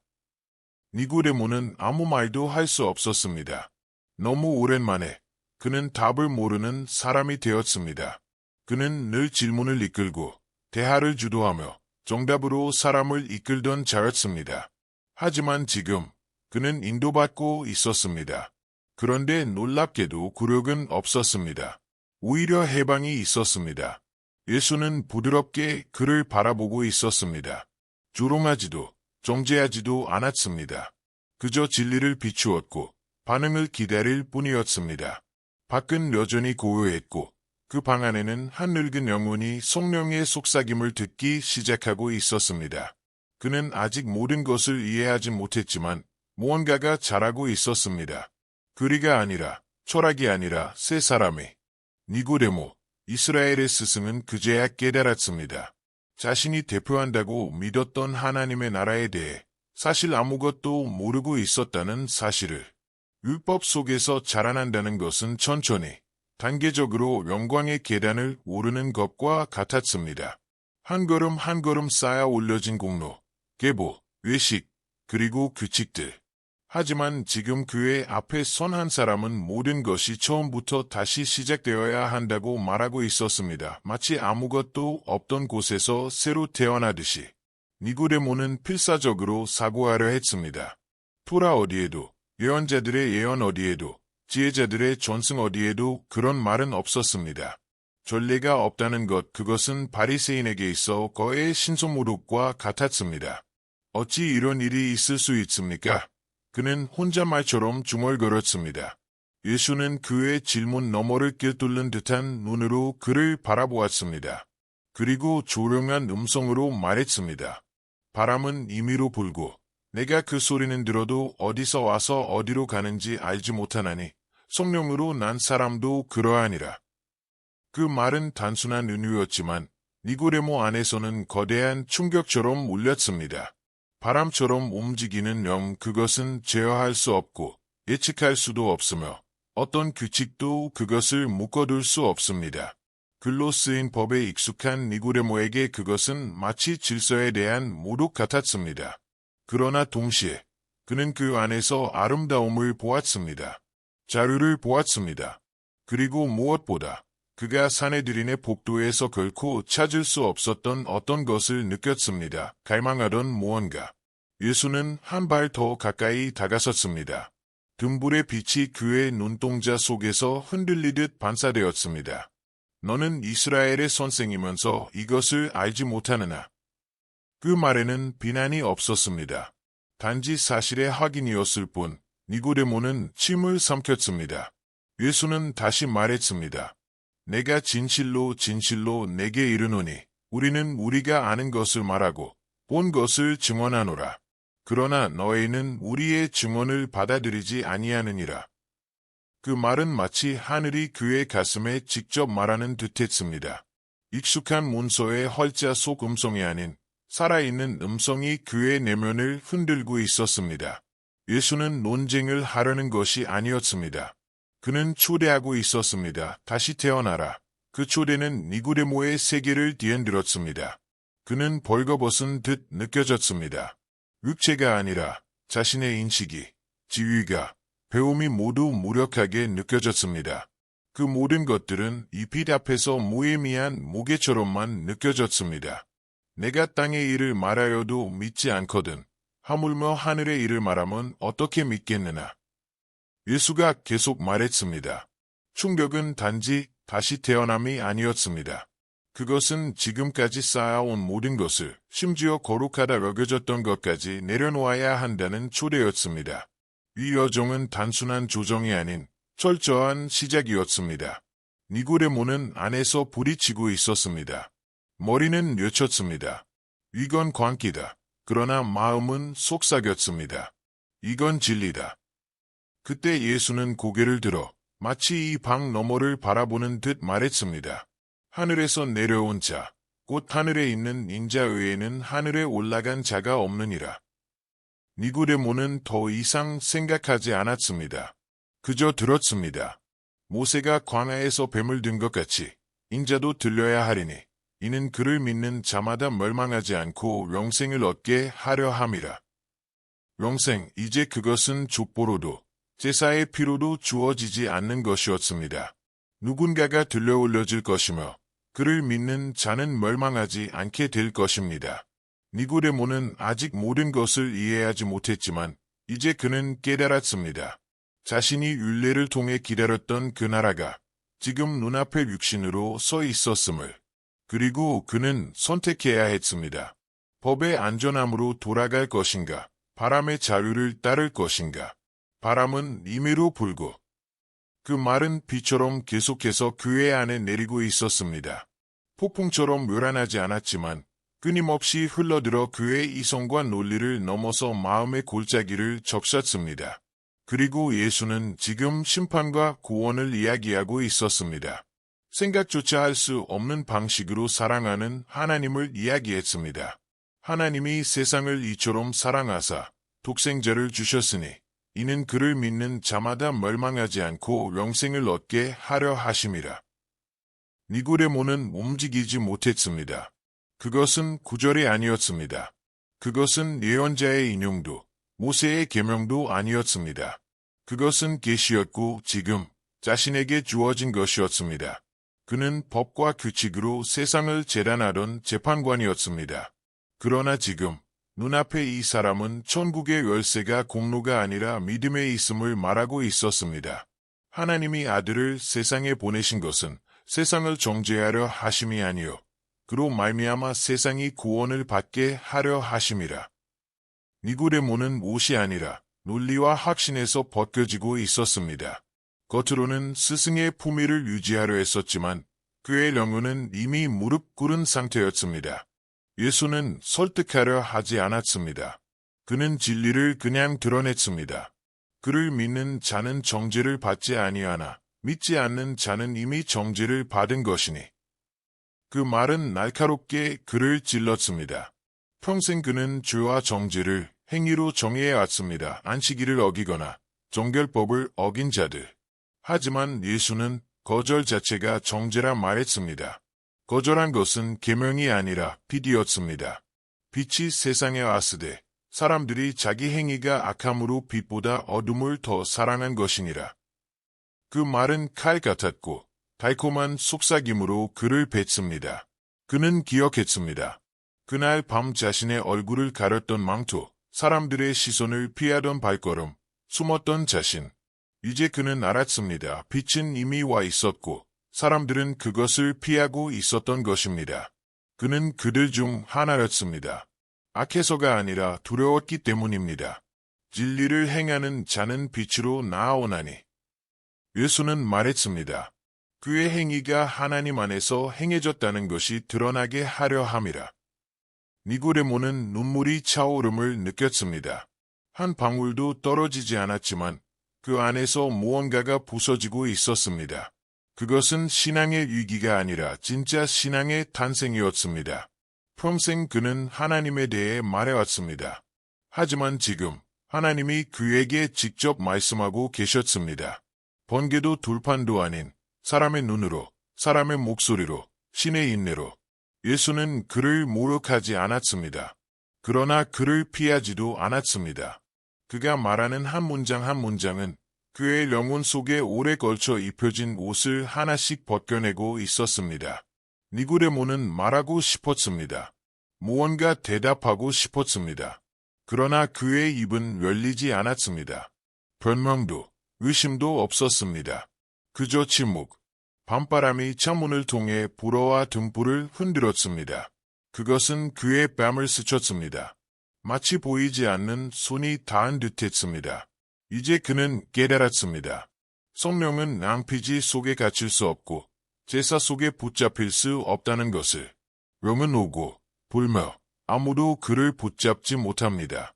니고데모는 아무 말도 할 수 없었습니다. 너무 오랜만에 그는 답을 모르는 사람이 되었습니다. 그는 늘 질문을 이끌고 대화를 주도하며 정답으로 사람을 이끌던 자였습니다. 하지만 지금 그는 인도받고 있었습니다. 그런데 놀랍게도 굴욕은 없었습니다. 오히려 해방이 있었습니다. 예수는 부드럽게 그를 바라보고 있었습니다. 조롱하지도 정죄하지도 않았습니다. 그저 진리를 비추었고 반응을 기다릴 뿐이었습니다. 밖은 여전히 고요했고 그 방 안에는 한 늙은 영혼이 성령의 속삭임을 듣기 시작하고 있었습니다. 그는 아직 모든 것을 이해하지 못했지만 무언가가 자라고 있었습니다. 교리가 아니라 철학이 아니라 새 사람이. 니고데모, 이스라엘의 스승은 그제야 깨달았습니다. 자신이 대표한다고 믿었던 하나님의 나라에 대해 사실 아무것도 모르고 있었다는 사실을. 율법 속에서 자라난다는 것은 천천히, 단계적으로 영광의 계단을 오르는 것과 같았습니다. 한 걸음 한 걸음 쌓아 올려진 공로, 계보, 외식, 그리고 규칙들. 하지만 지금 그의 앞에 선 한 사람은 모든 것이 처음부터 다시 시작되어야 한다고 말하고 있었습니다. 마치 아무것도 없던 곳에서 새로 태어나듯이. 니고데모는 필사적으로 사고하려 했습니다. 토라 어디에도, 예언자들의 예언 어디에도, 지혜자들의 전승 어디에도 그런 말은 없었습니다. 전례가 없다는 것, 그것은 바리새인에게 있어 거의 신성모독과 같았습니다. 어찌 이런 일이 있을 수 있습니까? 그는 혼잣말처럼 중얼거렸습니다. 예수는 그의 질문 너머를 꿰뚫는 듯한 눈으로 그를 바라보았습니다. 그리고 조용한 음성으로 말했습니다. 바람은 임의로 불고 내가 그 소리는 들어도 어디서 와서 어디로 가는지 알지 못하나니 성령으로 난 사람도 그러하니라. 그 말은 단순한 은유였지만 니고데모 안에서는 거대한 충격처럼 울렸습니다. 바람처럼 움직이는 영, 그것은 제어할 수 없고 예측할 수도 없으며 어떤 규칙도 그것을 묶어둘 수 없습니다. 글로 쓰인 법에 익숙한 니고데모에게 그것은 마치 질서에 대한 모독 같았습니다. 그러나 동시에 그는 그 안에서 아름다움을 보았습니다. 자유를 보았습니다. 그리고 무엇보다 그가 사내들인의 복도에서 결코 찾을 수 없었던 어떤 것을 느꼈습니다. 갈망하던 무언가. 예수는 한 발 더 가까이 다가섰습니다. 등불의 빛이 그의 눈동자 속에서 흔들리듯 반사되었습니다. 너는 이스라엘의 선생이면서 이것을 알지 못하느냐? 그 말에는 비난이 없었습니다. 단지 사실의 확인이었을 뿐. 니고데모는 침을 삼켰습니다. 예수는 다시 말했습니다. 내가 진실로 진실로 내게 이르노니 우리는 우리가 아는 것을 말하고 본 것을 증언하노라. 그러나 너희는 우리의 증언을 받아들이지 아니하느니라. 그 말은 마치 하늘이 그의 가슴에 직접 말하는 듯했습니다. 익숙한 문서의 헐자 속 음성이 아닌 살아있는 음성이 그의 내면을 흔들고 있었습니다. 예수는 논쟁을 하려는 것이 아니었습니다. 그는 초대하고 있었습니다. 다시 태어나라. 그 초대는 니고데모의 세계를 뒤흔들었습니다. 그는 벌거벗은 듯 느껴졌습니다. 육체가 아니라 자신의 인식이, 지위가, 배움이 모두 무력하게 느껴졌습니다. 그 모든 것들은 이 빛 앞에서 무의미한 무게처럼만 느껴졌습니다. 내가 땅의 일을 말하여도 믿지 않거든. 하물며 하늘의 일을 말하면 어떻게 믿겠느냐. 예수가 계속 말했습니다. 충격은 단지 다시 태어남이 아니었습니다. 그것은 지금까지 쌓아온 모든 것을, 심지어 거룩하다 여겨졌던 것까지 내려놓아야 한다는 초대였습니다. 이 여정은 단순한 조정이 아닌 철저한 시작이었습니다. 니고데모는 안에서 부딪히고 있었습니다. 머리는 외쳤습니다. 이건 광기다. 그러나 마음은 속삭였습니다. 이건 진리다. 그때 예수는 고개를 들어 마치 이 방 너머를 바라보는 듯 말했습니다. 하늘에서 내려온 자, 곧 하늘에 있는 인자 외에는 하늘에 올라간 자가 없느니라. 니고데모는 더 이상 생각하지 않았습니다. 그저 들었습니다. 모세가 광야에서 뱀을 든 것 같이 인자도 들려야 하리니 이는 그를 믿는 자마다 멸망하지 않고 영생을 얻게 하려 함이라. 영생, 이제 그것은 족보로도 제사의 피로도 주어지지 않는 것이었습니다. 누군가가 들려 올려질 것이며 그를 믿는 자는 멸망하지 않게 될 것입니다. 니고데모는 아직 모든 것을 이해하지 못했지만 이제 그는 깨달았습니다. 자신이 율례를 통해 기다렸던 그 나라가 지금 눈앞에 육신으로 서 있었음을. 그리고 그는 선택해야 했습니다. 법의 안전함으로 돌아갈 것인가, 바람의 자유를 따를 것인가. 바람은 임의로 불고 그 말은 비처럼 계속해서 그의 안에 내리고 있었습니다. 폭풍처럼 요란하지 않았지만 끊임없이 흘러들어 그의 이성과 논리를 넘어서 마음의 골짜기를 적셨습니다. 그리고 예수는 지금 심판과 구원을 이야기하고 있었습니다. 생각조차 할 수 없는 방식으로 사랑하는 하나님을 이야기했습니다. 하나님이 세상을 이처럼 사랑하사 독생자를 주셨으니 이는 그를 믿는 자마다 멸망하지 않고 영생을 얻게 하려 하심이라. 니고데모는 움직이지 못했습니다. 그것은 구절이 아니었습니다. 그것은 예언자의 인용도 모세의 계명도 아니었습니다. 그것은 계시였고 지금 자신에게 주어진 것이었습니다. 그는 법과 규칙으로 세상을 재단하던 재판관이었습니다. 그러나 지금 눈앞에 이 사람은 천국의 열쇠가 공로가 아니라 믿음에 있음을 말하고 있었습니다. 하나님이 아들을 세상에 보내신 것은 세상을 정죄하려 하심이 아니요 그로 말미암아 세상이 구원을 받게 하려 하심이라. 니고데모는 옷이 아니라 논리와 확신에서 벗겨지고 있었습니다. 겉으로는 스승의 품위를 유지하려 했었지만 그의 영혼은 이미 무릎 꿇은 상태였습니다. 예수는 설득하려 하지 않았습니다. 그는 진리를 그냥 드러냈습니다. 그를 믿는 자는 정죄를 받지 아니하나 믿지 않는 자는 이미 정죄를 받은 것이니. 그 말은 날카롭게 그를 찔렀습니다. 평생 그는 죄와 정죄를 행위로 정의해왔습니다. 안식일을 어기거나 정결법을 어긴 자들. 하지만 예수는 거절 자체가 정죄라 말했습니다. 거절한 것은 계명이 아니라 빛이었습니다. 빛이 세상에 왔으되 사람들이 자기 행위가 악함으로 빛보다 어둠을 더 사랑한 것이니라. 그 말은 칼 같았고 달콤한 속삭임으로 그를 뱉습니다. 그는 기억했습니다. 그날 밤 자신의 얼굴을 가렸던 망토, 사람들의 시선을 피하던 발걸음, 숨었던 자신. 이제 그는 알았습니다. 빛은 이미 와 있었고 사람들은 그것을 피하고 있었던 것입니다. 그는 그들 중 하나였습니다. 악해서가 아니라 두려웠기 때문입니다. 진리를 행하는 자는 빛으로 나아오나니. 예수는 말했습니다. 그의 행위가 하나님 안에서 행해졌다는 것이 드러나게 하려 함이라. 니고데모는 눈물이 차오름을 느꼈습니다. 한 방울도 떨어지지 않았지만 그 안에서 무언가가 부서지고 있었습니다. 그것은 신앙의 위기가 아니라 진짜 신앙의 탄생이었습니다. 평생 그는 하나님에 대해 말해왔습니다. 하지만 지금 하나님이 그에게 직접 말씀하고 계셨습니다. 번개도 둘판도 아닌 사람의 눈으로, 사람의 목소리로, 신의 인내로. 예수는 그를 모욕하지 않았습니다. 그러나 그를 피하지도 않았습니다. 그가 말하는 한 문장 한 문장은 그의 영혼 속에 오래 걸쳐 입혀진 옷을 하나씩 벗겨내고 있었습니다. 니고데모는 말하고 싶었습니다. 무언가 대답하고 싶었습니다. 그러나 그의 입은 열리지 않았습니다. 변명도, 의심도 없었습니다. 그저 침묵. 밤바람이 창문을 통해 불어와 등불을 흔들었습니다. 그것은 그의 뺨을 스쳤습니다. 마치 보이지 않는 손이 닿은 듯했습니다. 이제 그는 깨달았습니다. 성령은 낭피지 속에 갇힐 수 없고 제사 속에 붙잡힐 수 없다는 것을. 영은 오고 불며 아무도 그를 붙잡지 못합니다.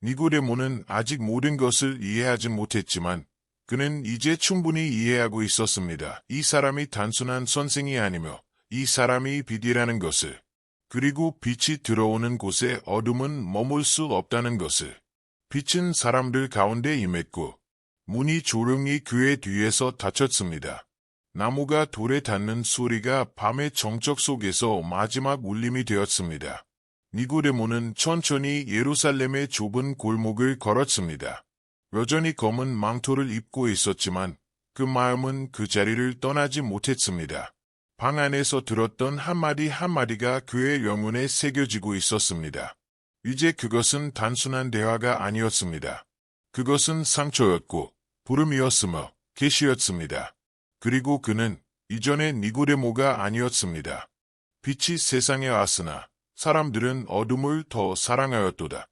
니고데모는 아직 모든 것을 이해하지 못했지만 그는 이제 충분히 이해하고 있었습니다. 이 사람이 단순한 선생이 아니며 이 사람이 빛이라는 것을. 그리고 빛이 들어오는 곳에 어둠은 머물 수 없다는 것을. 빛은 사람들 가운데 임했고 문이 조용히 그의 뒤에서 닫혔습니다. 나무가 돌에 닿는 소리가 밤의 정적 속에서 마지막 울림이 되었습니다. 니고데모는 천천히 예루살렘의 좁은 골목을 걸었습니다. 여전히 검은 망토를 입고 있었지만 그 마음은 그 자리를 떠나지 못했습니다. 방 안에서 들었던 한마디 한마디가 그의 영혼에 새겨지고 있었습니다. 이제 그것은 단순한 대화가 아니었습니다. 그것은 상처였고 부름이었으며 계시였습니다. 그리고 그는 이전의 니고데모가 아니었습니다. 빛이 세상에 왔으나 사람들은 어둠을 더 사랑하였도다.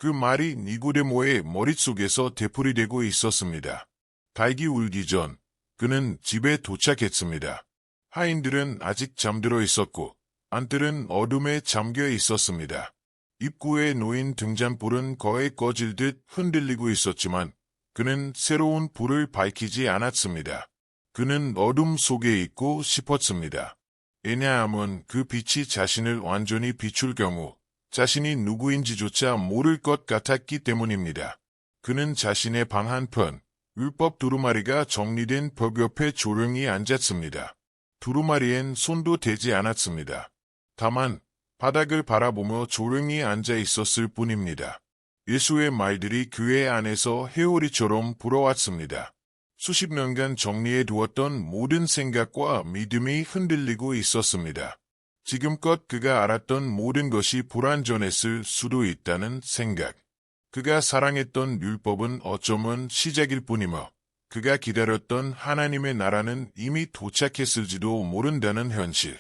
그 말이 니고데모의 머릿속에서 되풀이되고 있었습니다. 닭이 울기 전 그는 집에 도착했습니다. 하인들은 아직 잠들어 있었고 안뜰은 어둠에 잠겨 있었습니다. 입구에 놓인 등잔불은 거의 꺼질 듯 흔들리고 있었지만 그는 새로운 불을 밝히지 않았습니다. 그는 어둠 속에 있고 싶었습니다. 왜냐하면 그 빛이 자신을 완전히 비출 경우 자신이 누구인지조차 모를 것 같았기 때문입니다. 그는 자신의 방 한편, 율법 두루마리가 정리된 벽 옆에 조용히 앉았습니다. 두루마리엔 손도 대지 않았습니다. 다만 바닥을 바라보며 조용히 앉아 있었을 뿐입니다. 예수의 말들이 그의 안에서 회오리처럼 불어왔습니다. 수십 년간 정리해 두었던 모든 생각과 믿음이 흔들리고 있었습니다. 지금껏 그가 알았던 모든 것이 불완전했을 수도 있다는 생각. 그가 사랑했던 율법은 어쩌면 시작일 뿐이며 그가 기다렸던 하나님의 나라는 이미 도착했을지도 모른다는 현실.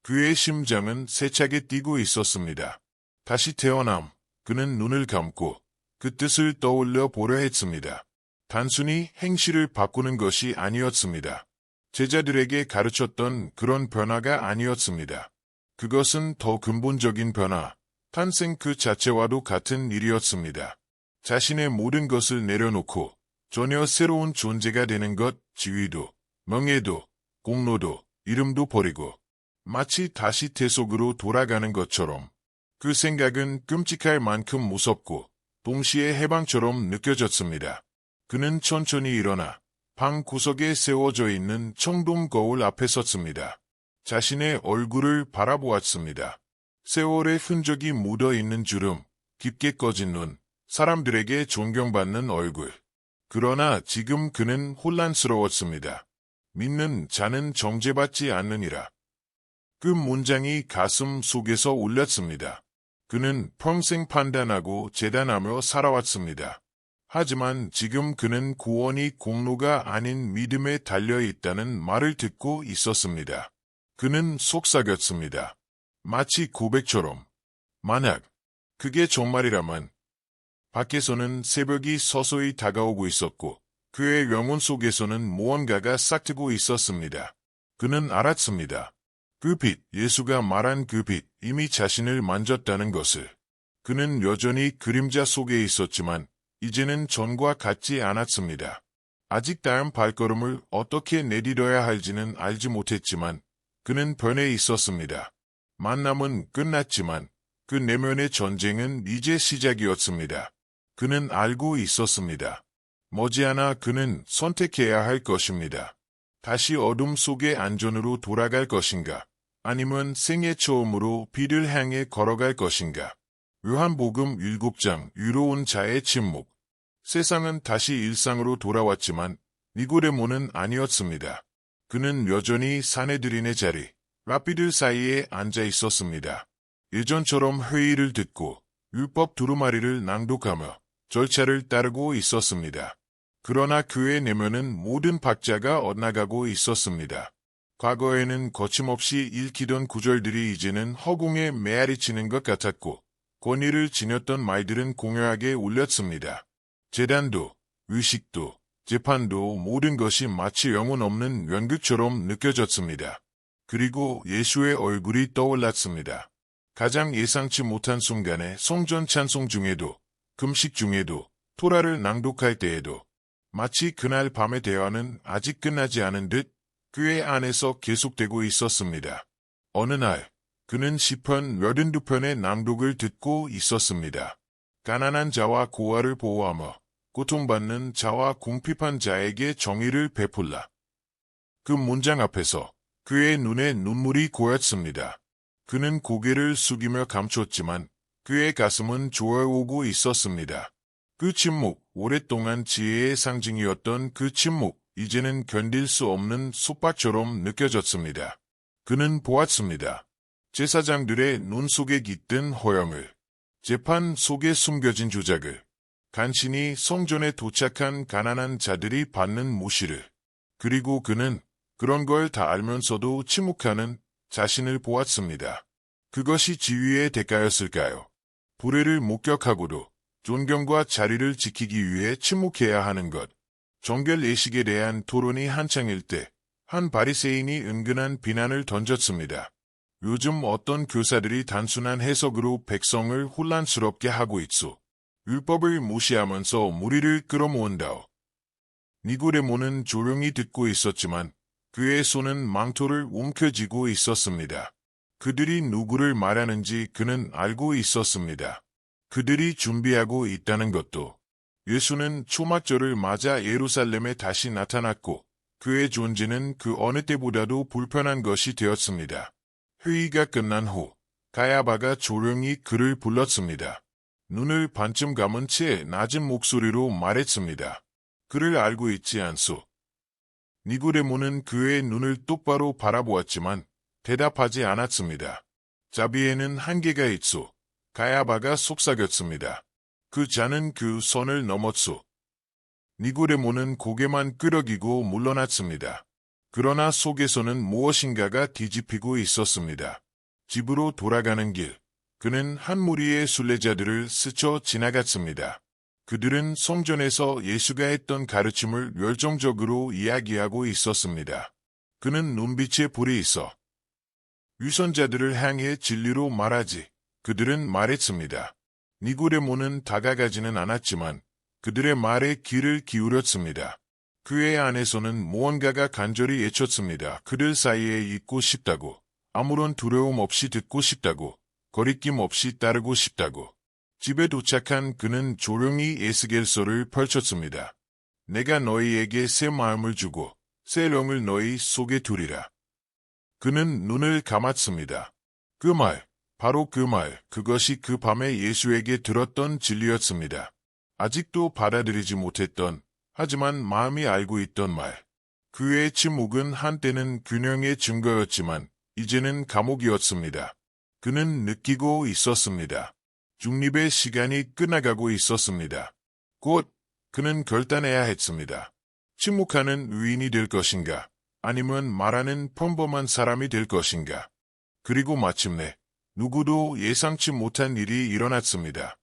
그의 심장은 세차게 뛰고 있었습니다. 다시 태어남. 그는 눈을 감고 그 뜻을 떠올려 보려 했습니다. 단순히 행실을 바꾸는 것이 아니었습니다. 제자들에게 가르쳤던 그런 변화가 아니었습니다. 그것은 더 근본적인 변화, 탄생 그 자체와도 같은 일이었습니다. 자신의 모든 것을 내려놓고 전혀 새로운 존재가 되는 것, 지위도, 명예도, 공로도, 이름도 버리고 마치 다시 태속으로 돌아가는 것처럼 그 생각은 끔찍할 만큼 무섭고 동시에 해방처럼 느껴졌습니다. 그는 천천히 일어나 방 구석에 세워져 있는 청동 거울 앞에 섰습니다. 자신의 얼굴을 바라보았습니다. 세월의 흔적이 묻어있는 주름, 깊게 꺼진 눈, 사람들에게 존경받는 얼굴. 그러나 지금 그는 혼란스러웠습니다. 믿는 자는 정죄받지 않느니라. 그 문장이 가슴 속에서 울렸습니다. 그는 평생 판단하고 재단하며 살아왔습니다. 하지만 지금 그는 구원이 공로가 아닌 믿음에 달려있다는 말을 듣고 있었습니다. 그는 속삭였습니다. 마치 고백처럼. 만약 그게 정말이라면. 밖에서는 새벽이 서서히 다가오고 있었고 그의 영혼 속에서는 무언가가 싹트고 있었습니다. 그는 알았습니다. 그 빛, 예수가 말한 그 빛, 이미 자신을 만졌다는 것을. 그는 여전히 그림자 속에 있었지만 이제는 전과 같지 않았습니다. 아직 다음 발걸음을 어떻게 내디뎌야 할지는 알지 못했지만 그는 변해 있었습니다. 만남은 끝났지만 그 내면의 전쟁은 이제 시작이었습니다. 그는 알고 있었습니다. 머지않아 그는 선택해야 할 것입니다. 다시 어둠 속의 안전으로 돌아갈 것인가? 아니면 생애 처음으로 빛을 향해 걸어갈 것인가? 요한복음 7장 유로운 자의 침묵. 세상은 다시 일상으로 돌아왔지만 니고데모는 아니었습니다. 그는 여전히 사내들인의 자리, 랍비들 사이에 앉아 있었습니다. 예전처럼 회의를 듣고 율법 두루마리를 낭독하며 절차를 따르고 있었습니다. 그러나 그의 내면은 모든 박자가 엇나가고 있었습니다. 과거에는 거침없이 읽히던 구절들이 이제는 허공에 메아리치는 것 같았고 권위를 지녔던 말들은 공허하게 울렸습니다. 재단도, 의식도, 재판도 모든 것이 마치 영혼 없는 연극처럼 느껴졌습니다. 그리고 예수의 얼굴이 떠올랐습니다. 가장 예상치 못한 순간에 성전 찬송 중에도, 금식 중에도, 토라를 낭독할 때에도 마치 그날 밤의 대화는 아직 끝나지 않은 듯 그의 안에서 계속되고 있었습니다. 어느 날 그는 시편 82편의 낭독을 듣고 있었습니다. 가난한 자와 고아를 보호하며 고통받는 자와 궁핍한 자에게 정의를 베풀라. 그 문장 앞에서 그의 눈에 눈물이 고였습니다. 그는 고개를 숙이며 감췄지만 그의 가슴은 조아오고 있었습니다. 그 침묵, 오랫동안 지혜의 상징이었던 그 침묵, 이제는 견딜 수 없는 속박처럼 느껴졌습니다. 그는 보았습니다. 제사장들의 눈 속에 깃든 허영을, 재판 속에 숨겨진 조작을, 간신히 성전에 도착한 가난한 자들이 받는 무시를, 그리고 그는 그런 걸 다 알면서도 침묵하는 자신을 보았습니다. 그것이 지위의 대가였을까요? 불의를 목격하고도 존경과 자리를 지키기 위해 침묵해야 하는 것. 정결 예식에 대한 토론이 한창일 때 한 바리새인이 은근한 비난을 던졌습니다. 요즘 어떤 교사들이 단순한 해석으로 백성을 혼란스럽게 하고 있소. 율법을 무시하면서 무리를 끌어모은다오. 니고데모는 조용히 듣고 있었지만 그의 손은 망토를 움켜쥐고 있었습니다. 그들이 누구를 말하는지 그는 알고 있었습니다. 그들이 준비하고 있다는 것도. 예수는 초막절을 맞아 예루살렘에 다시 나타났고 그의 존재는 그 어느 때보다도 불편한 것이 되었습니다. 회의가 끝난 후 가야바가 조용히 그를 불렀습니다. 눈을 반쯤 감은 채 낮은 목소리로 말했습니다. 그를 알고 있지 않소. 니고데모는 그의 눈을 똑바로 바라보았지만 대답하지 않았습니다. 자비에는 한계가 있소. 가야바가 속삭였습니다. 그 자는 그 선을 넘었소. 니고데모는 고개만 끄덕이고 물러났습니다. 그러나 속에서는 무엇인가가 뒤집히고 있었습니다. 집으로 돌아가는 길, 그는 한 무리의 순례자들을 스쳐 지나갔습니다. 그들은 성전에서 예수가 했던 가르침을 열정적으로 이야기하고 있었습니다. 그는 눈빛에 불이 있어 위선자들을 향해 진리로 말하지. 그들은 말했습니다. 니고데모는 다가가지는 않았지만 그들의 말에 귀를 기울였습니다. 그의 안에서는 무언가가 간절히 외쳤습니다. 그들 사이에 있고 싶다고, 아무런 두려움 없이 듣고 싶다고, 거리낌 없이 따르고 싶다고. 집에 도착한 그는 조용히 에스겔서를 펼쳤습니다. 내가 너희에게 새 마음을 주고 새 영을 너희 속에 두리라. 그는 눈을 감았습니다. 그 말, 바로 그 말, 그것이 그 밤에 예수에게 들었던 진리였습니다. 아직도 받아들이지 못했던, 하지만 마음이 알고 있던 말. 그의 침묵은 한때는 균형의 증거였지만 이제는 감옥이었습니다. 그는 느끼고 있었습니다. 중립의 시간이 끝나가고 있었습니다. 곧 그는 결단해야 했습니다. 침묵하는 위인이 될 것인가, 아니면 말하는 평범한 사람이 될 것인가. 그리고 마침내 누구도 예상치 못한 일이 일어났습니다.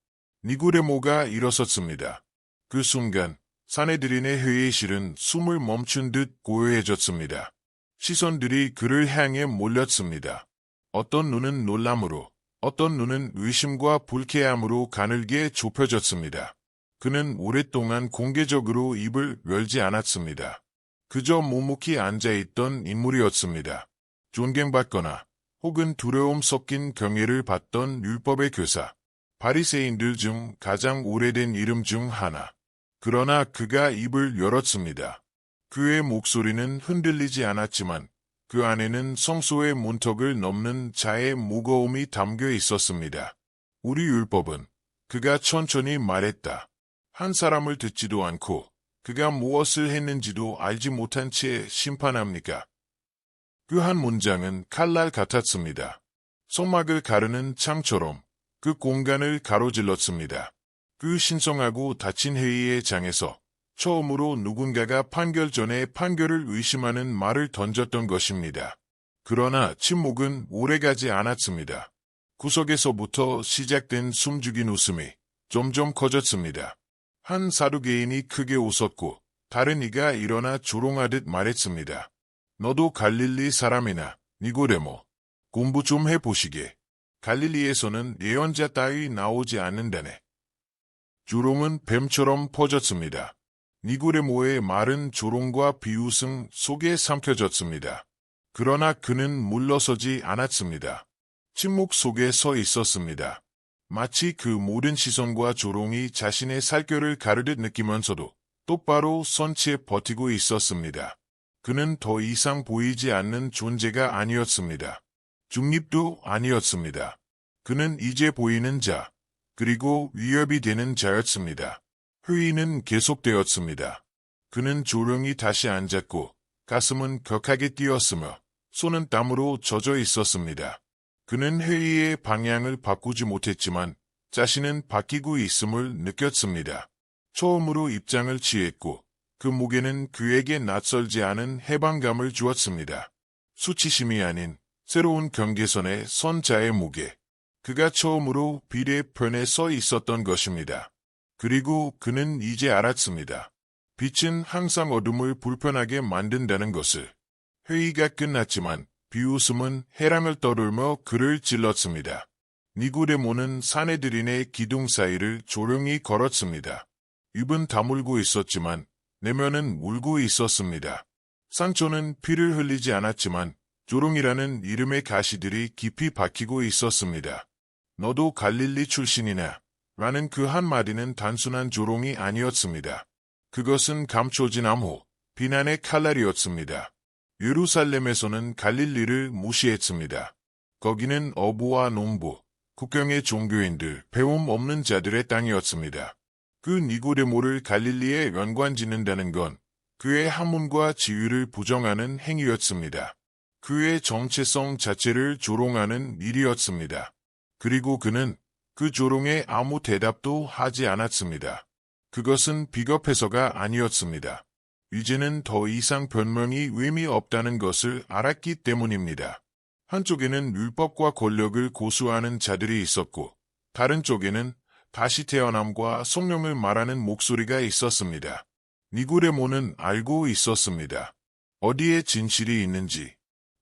니고데모가 일어섰습니다. 그 순간 사내들인의 회의실은 숨을 멈춘 듯 고요해졌습니다. 시선들이 그를 향해 몰렸습니다. 어떤 눈은 놀람으로, 어떤 눈은 의심과 불쾌함으로 가늘게 좁혀졌습니다. 그는 오랫동안 공개적으로 입을 열지 않았습니다. 그저 묵묵히 앉아있던 인물이었습니다. 존경받거나 혹은 두려움 섞인 경애를 받던 율법의 교사, 바리새인들 중 가장 오래된 이름 중 하나. 그러나 그가 입을 열었습니다. 그의 목소리는 흔들리지 않았지만 그 안에는 성소의 문턱을 넘는 자의 무거움이 담겨 있었습니다. 우리 율법은, 그가 천천히 말했다. 한 사람을 듣지도 않고 그가 무엇을 했는지도 알지 못한 채 심판합니까? 그 한 문장은 칼날 같았습니다. 성막을 가르는 창처럼 그 공간을 가로질렀습니다. 그 신성하고 닫힌 회의의 장에서 처음으로 누군가가 판결 전에 판결을 의심하는 말을 던졌던 것입니다. 그러나 침묵은 오래가지 않았습니다. 구석에서부터 시작된 숨죽인 웃음이 점점 커졌습니다. 한 사두개인이 크게 웃었고 다른 이가 일어나 조롱하듯 말했습니다. 너도 갈릴리 사람이나 니고데모, 공부 좀 해보시게. 갈릴리에서는 예언자 따위 나오지 않는다네. 조롱은 뱀처럼 퍼졌습니다. 니고데모의 말은 조롱과 비웃음 속에 삼켜졌습니다. 그러나 그는 물러서지 않았습니다. 침묵 속에 서 있었습니다. 마치 그 모든 시선과 조롱이 자신의 살결을 가르듯 느끼면서도 똑바로 선 채 버티고 있었습니다. 그는 더 이상 보이지 않는 존재가 아니었습니다. 중립도 아니었습니다. 그는 이제 보이는 자, 그리고 위협이 되는 자였습니다. 회의는 계속되었습니다. 그는 조용히 다시 앉았고 가슴은 격하게 뛰었으며 손은 땀으로 젖어 있었습니다. 그는 회의의 방향을 바꾸지 못했지만 자신은 바뀌고 있음을 느꼈습니다. 처음으로 입장을 취했고 그 무게는 그에게 낯설지 않은 해방감을 주었습니다. 수치심이 아닌 새로운 경계선에 선 자의 무게. 그가 처음으로 비례 편에 서 있었던 것입니다. 그리고 그는 이제 알았습니다. 빛은 항상 어둠을 불편하게 만든다는 것을. 회의가 끝났지만 비웃음은 해랑을 떠돌며 그를 찔렀습니다. 니고데모는 사내들인의 기둥 사이를 조용히 걸었습니다. 입은 다물고 있었지만 내면은 울고 있었습니다. 상처는 피를 흘리지 않았지만 조롱이라는 이름의 가시들이 깊이 박히고 있었습니다. 너도 갈릴리 출신이냐? 라는 그 한마디는 단순한 조롱이 아니었습니다. 그것은 감춰진 암호, 비난의 칼날이었습니다. 예루살렘에서는 갈릴리를 무시했습니다. 거기는 어부와 농부, 국경의 종교인들, 배움 없는 자들의 땅이었습니다. 그 니고데모를 갈릴리에 연관짓는다는 건 그의 학문과 지위를 부정하는 행위였습니다. 그의 정체성 자체를 조롱하는 일이었습니다. 그리고 그는 그 조롱에 아무 대답도 하지 않았습니다. 그것은 비겁해서가 아니었습니다. 이제는 더 이상 변명이 의미 없다는 것을 알았기 때문입니다. 한쪽에는 율법과 권력을 고수하는 자들이 있었고 다른 쪽에는 다시 태어남과 성령을 말하는 목소리가 있었습니다. 니고데모는 알고 있었습니다. 어디에 진실이 있는지.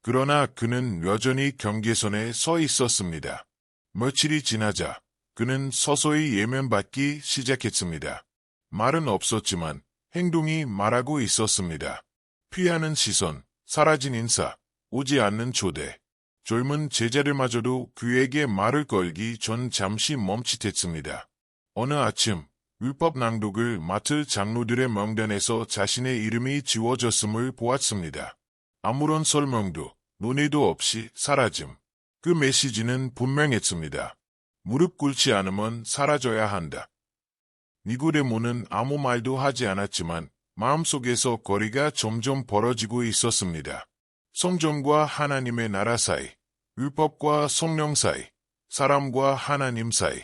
그러나 그는 여전히 경계선에 서 있었습니다. 며칠이 지나자 그는 서서히 예면받기 시작했습니다. 말은 없었지만 행동이 말하고 있었습니다. 피하는 시선, 사라진 인사, 오지 않는 초대. 젊은 제자들마저도 그에게 말을 걸기 전 잠시 멈칫했습니다. 어느 아침 율법 낭독을 맡을 장로들의 명단에서 자신의 이름이 지워졌음을 보았습니다. 아무런 설명도 논의도 없이 사라짐. 그 메시지는 분명했습니다. 무릎 꿇지 않으면 사라져야 한다. 니고데모는 아무 말도 하지 않았지만 마음속에서 거리가 점점 벌어지고 있었습니다. 성전과 하나님의 나라 사이, 율법과 성령 사이, 사람과 하나님 사이.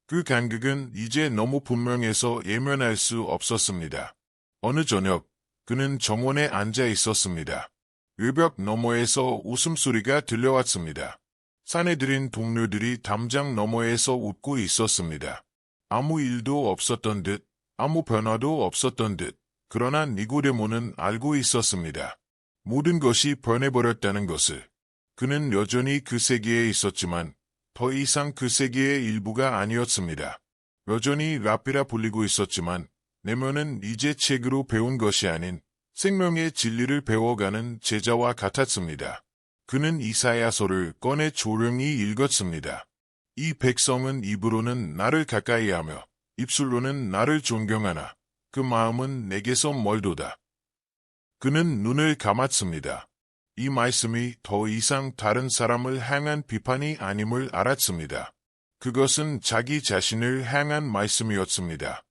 그 간극은 이제 너무 분명해서 예면할 수 없었습니다. 어느 저녁, 그는 정원에 앉아 있었습니다. 외벽 너머에서 웃음소리가 들려왔습니다. 산에 들인 동료들이 담장 너머에서 웃고 있었습니다. 아무 일도 없었던 듯, 아무 변화도 없었던 듯. 그러나 니고데모는 알고 있었습니다. 모든 것이 변해버렸다는 것을. 그는 여전히 그 세계에 있었지만 더 이상 그 세계의 일부가 아니었습니다. 여전히 랍비라 불리고 있었지만 내면은 이제 책으로 배운 것이 아닌 생명의 진리를 배워가는 제자와 같았습니다. 그는 이사야서를 꺼내 조용히 읽었습니다. 이 백성은 입으로는 나를 가까이하며 입술로는 나를 존경하나 그 마음은 내게서 멀도다. 그는 눈을 감았습니다. 이 말씀이 더 이상 다른 사람을 향한 비판이 아님을 알았습니다. 그것은 자기 자신을 향한 말씀이었습니다.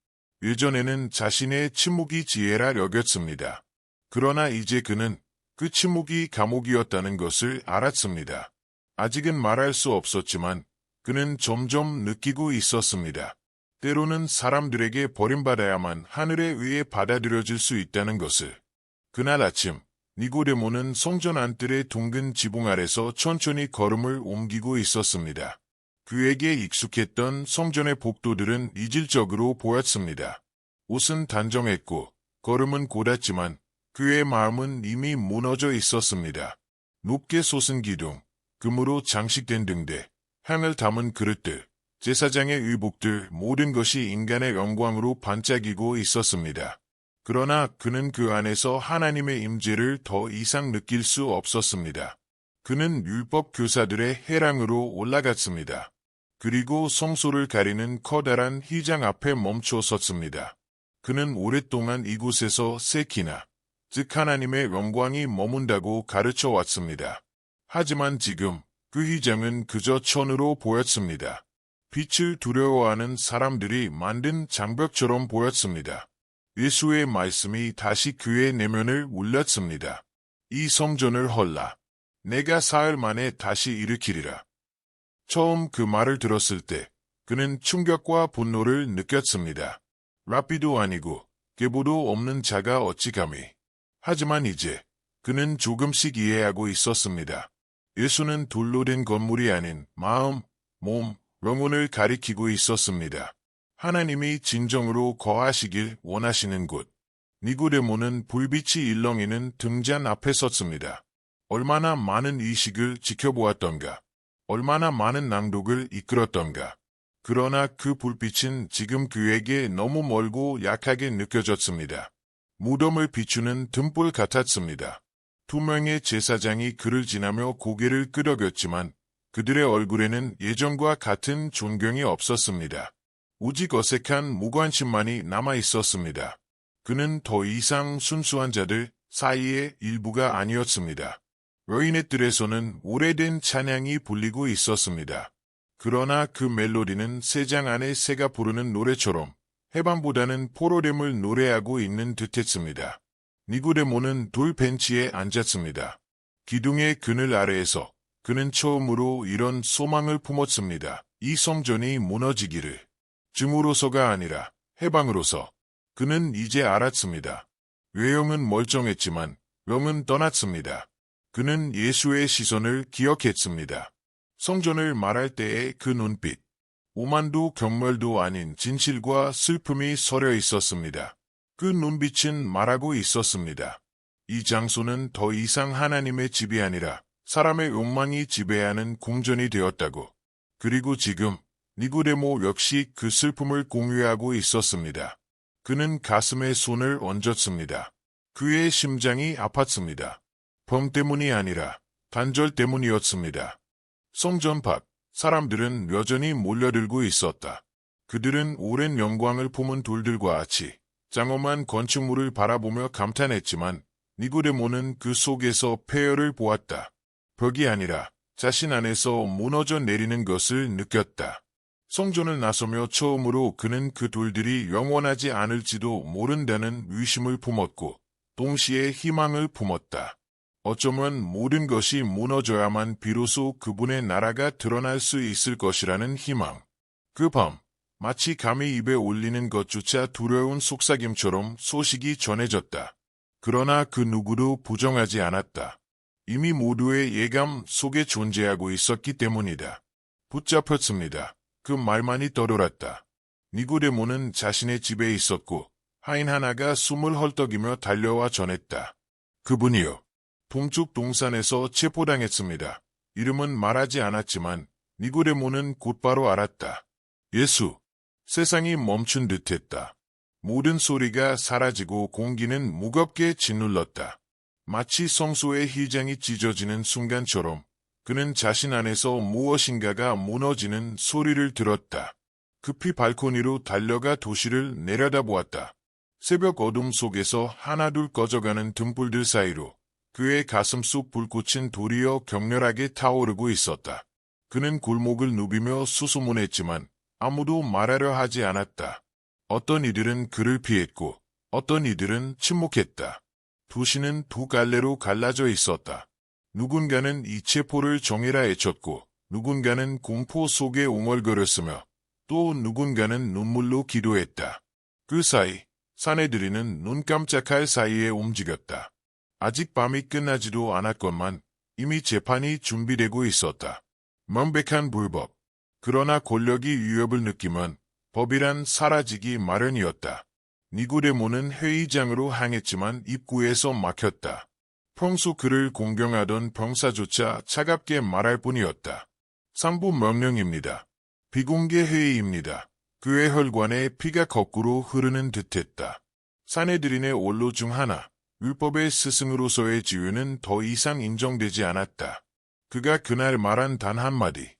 예전에는 자신의 침묵이 지혜라 여겼습니다. 그러나 이제 그는 그 침묵이 감옥이었다는 것을 알았습니다. 아직은 말할 수 없었지만 그는 점점 느끼고 있었습니다. 때로는 사람들에게 버림받아야만 하늘에 의해 받아들여질 수 있다는 것을. 그날 아침 니고데모는 성전 안뜰의 둥근 지붕 아래서 천천히 걸음을 옮기고 있었습니다. 그에게 익숙했던 성전의 복도들은 이질적으로 보였습니다. 옷은 단정했고 걸음은 곧았지만 그의 마음은 이미 무너져 있었습니다. 높게 솟은 기둥, 금으로 장식된 등대, 향을 담은 그릇들, 제사장의 의복들 모든 것이 인간의 영광으로 반짝이고 있었습니다. 그러나 그는 그 안에서 하나님의 임재를 더 이상 느낄 수 없었습니다. 그는 율법 교사들의 회랑으로 올라갔습니다. 그리고 성소를 가리는 커다란 휘장 앞에 멈춰 섰습니다. 그는 오랫동안 이곳에서 세키나, 즉 하나님의 영광이 머문다고 가르쳐 왔습니다. 하지만 지금 그 휘장은 그저 천으로 보였습니다. 빛을 두려워하는 사람들이 만든 장벽처럼 보였습니다. 예수의 말씀이 다시 그의 내면을 울렸습니다. 이 성전을 헐라. 내가 사흘 만에 다시 일으키리라. 처음 그 말을 들었을 때 그는 충격과 분노를 느꼈습니다. 랍비도 아니고 계보도 없는 자가 어찌 감히. 하지만 이제 그는 조금씩 이해하고 있었습니다. 예수는 돌로 된 건물이 아닌 마음, 몸, 영혼을 가리키고 있었습니다. 하나님이 진정으로 거하시길 원하시는 곳. 니고데모는 불빛이 일렁이는 등잔 앞에 섰습니다. 얼마나 많은 의식을 지켜보았던가. 얼마나 많은 낭독을 이끌었던가. 그러나 그 불빛은 지금 그에게 너무 멀고 약하게 느껴졌습니다. 무덤을 비추는 등불 같았습니다. 두 명의 제사장이 그를 지나며 고개를 끄덕였지만 그들의 얼굴에는 예전과 같은 존경이 없었습니다. 오직 어색한 무관심만이 남아 있었습니다. 그는 더 이상 순수한 자들 사이의 일부가 아니었습니다. 여인의 뜰에서는 오래된 찬양이 불리고 있었습니다. 그러나 그 멜로디는 새장 안의 새가 부르는 노래처럼 해방보다는 포로됨을 노래하고 있는 듯했습니다. 니고데모는 돌 벤치에 앉았습니다. 기둥의 그늘 아래에서 그는 처음으로 이런 소망을 품었습니다. 이 성전이 무너지기를. 증오로서가 아니라 해방으로서. 그는 이제 알았습니다. 외형은 멀쩡했지만 영은 떠났습니다. 그는 예수의 시선을 기억했습니다. 성전을 말할 때의 그 눈빛. 오만도 경멸도 아닌 진실과 슬픔이 서려 있었습니다. 그 눈빛은 말하고 있었습니다. 이 장소는 더 이상 하나님의 집이 아니라 사람의 욕망이 지배하는 궁전이 되었다고. 그리고 지금 니고데모 역시 그 슬픔을 공유하고 있었습니다. 그는 가슴에 손을 얹었습니다. 그의 심장이 아팠습니다. 병 때문이 아니라 단절 때문이었습니다. 성전 밖 사람들은 여전히 몰려들고 있었다. 그들은 오랜 영광을 품은 돌들과 같이 장엄한 건축물을 바라보며 감탄했지만 니고데모는 그 속에서 폐허를 보았다. 벽이 아니라 자신 안에서 무너져 내리는 것을 느꼈다. 성전을 나서며 처음으로 그는 그 돌들이 영원하지 않을지도 모른다는 의심을 품었고 동시에 희망을 품었다. 어쩌면 모든 것이 무너져야만 비로소 그분의 나라가 드러날 수 있을 것이라는 희망. 그 밤 마치 감히 입에 올리는 것조차 두려운 속삭임처럼 소식이 전해졌다. 그러나 그 누구도 부정하지 않았다. 이미 모두의 예감 속에 존재하고 있었기 때문이다. 붙잡혔습니다. 그 말만이 떠돌았다. 니고데모는 자신의 집에 있었고 하인 하나가 숨을 헐떡이며 달려와 전했다. 그분이요. 동쪽 동산에서 체포당했습니다. 이름은 말하지 않았지만 니고데모는 곧바로 알았다. 예수. 세상이 멈춘 듯했다. 모든 소리가 사라지고 공기는 무겁게 짓눌렀다. 마치 성소의 휘장이 찢어지는 순간처럼 그는 자신 안에서 무엇인가가 무너지는 소리를 들었다. 급히 발코니로 달려가 도시를 내려다보았다. 새벽 어둠 속에서 하나둘 꺼져가는 등불들 사이로 그의 가슴 속 불꽃은 도리어 격렬하게 타오르고 있었다. 그는 골목을 누비며 수소문했지만 아무도 말하려 하지 않았다. 어떤 이들은 그를 피했고 어떤 이들은 침묵했다. 도시는 두 갈래로 갈라져 있었다. 누군가는 이 체포를 정의라 외쳤고 누군가는 공포 속에 웅얼거렸으며 또 누군가는 눈물로 기도했다. 그 사이 사내들이는 눈 깜짝할 사이에 움직였다. 아직 밤이 끝나지도 않았건만 이미 재판이 준비되고 있었다. 명백한 불법. 그러나 권력이 위협을 느끼면 법이란 사라지기 마련이었다. 니고데모는 회의장으로 향했지만 입구에서 막혔다. 평소 그를 공경하던 병사조차 차갑게 말할 뿐이었다. 상부 명령입니다. 비공개 회의입니다. 그의 혈관에 피가 거꾸로 흐르는 듯했다. 사내들인의 원로 중 하나, 율법의 스승으로서의 지위는 더 이상 인정되지 않았다. 그가 그날 말한 단 한마디.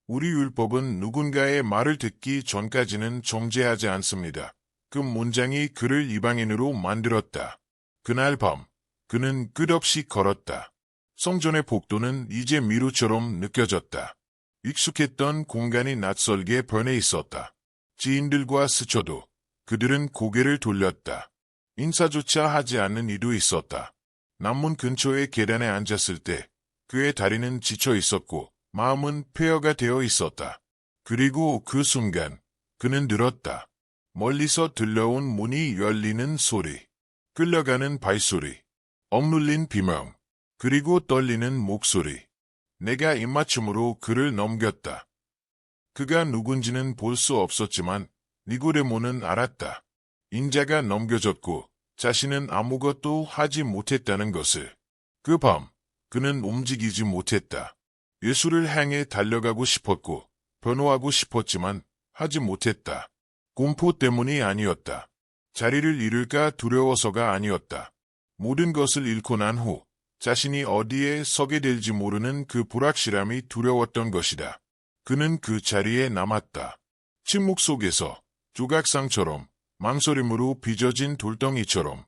우리 율법은 누군가의 말을 듣기 전까지는 정죄하지 않습니다. 그 문장이 그를 이방인으로 만들었다. 그날 밤 그는 끝없이 걸었다. 성전의 복도는 이제 미로처럼 느껴졌다. 익숙했던 공간이 낯설게 변해 있었다. 지인들과 스쳐도 그들은 고개를 돌렸다. 인사조차 하지 않는 이도 있었다. 남문 근처의 계단에 앉았을 때 그의 다리는 지쳐 있었고 마음은 폐허가 되어 있었다. 그리고 그 순간 그는 들었다. 멀리서 들려온 문이 열리는 소리, 끌려가는 발소리, 억눌린 비명, 그리고 떨리는 목소리. 내가 입맞춤으로 그를 넘겼다. 그가 누군지는 볼 수 없었지만 니고데모는 알았다. 인자가 넘겨졌고 자신은 아무것도 하지 못했다는 것을. 그 밤 그는 움직이지 못했다. 예수를 향해 달려가고 싶었고 변호하고 싶었지만 하지 못했다. 공포 때문이 아니었다. 자리를 잃을까 두려워서가 아니었다. 모든 것을 잃고 난 후 자신이 어디에 서게 될지 모르는 그 불확실함이 두려웠던 것이다. 그는 그 자리에 남았다. 침묵 속에서 조각상처럼 망설임으로 빚어진 돌덩이처럼.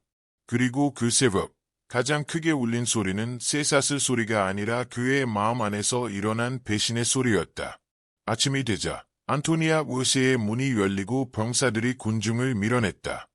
그리고 그 새벽 가장 크게 울린 소리는 쇠사슬 소리가 아니라 그의 마음 안에서 일어난 배신의 소리였다. 아침이 되자 안토니아 우세의 문이 열리고 병사들이 군중을 밀어냈다.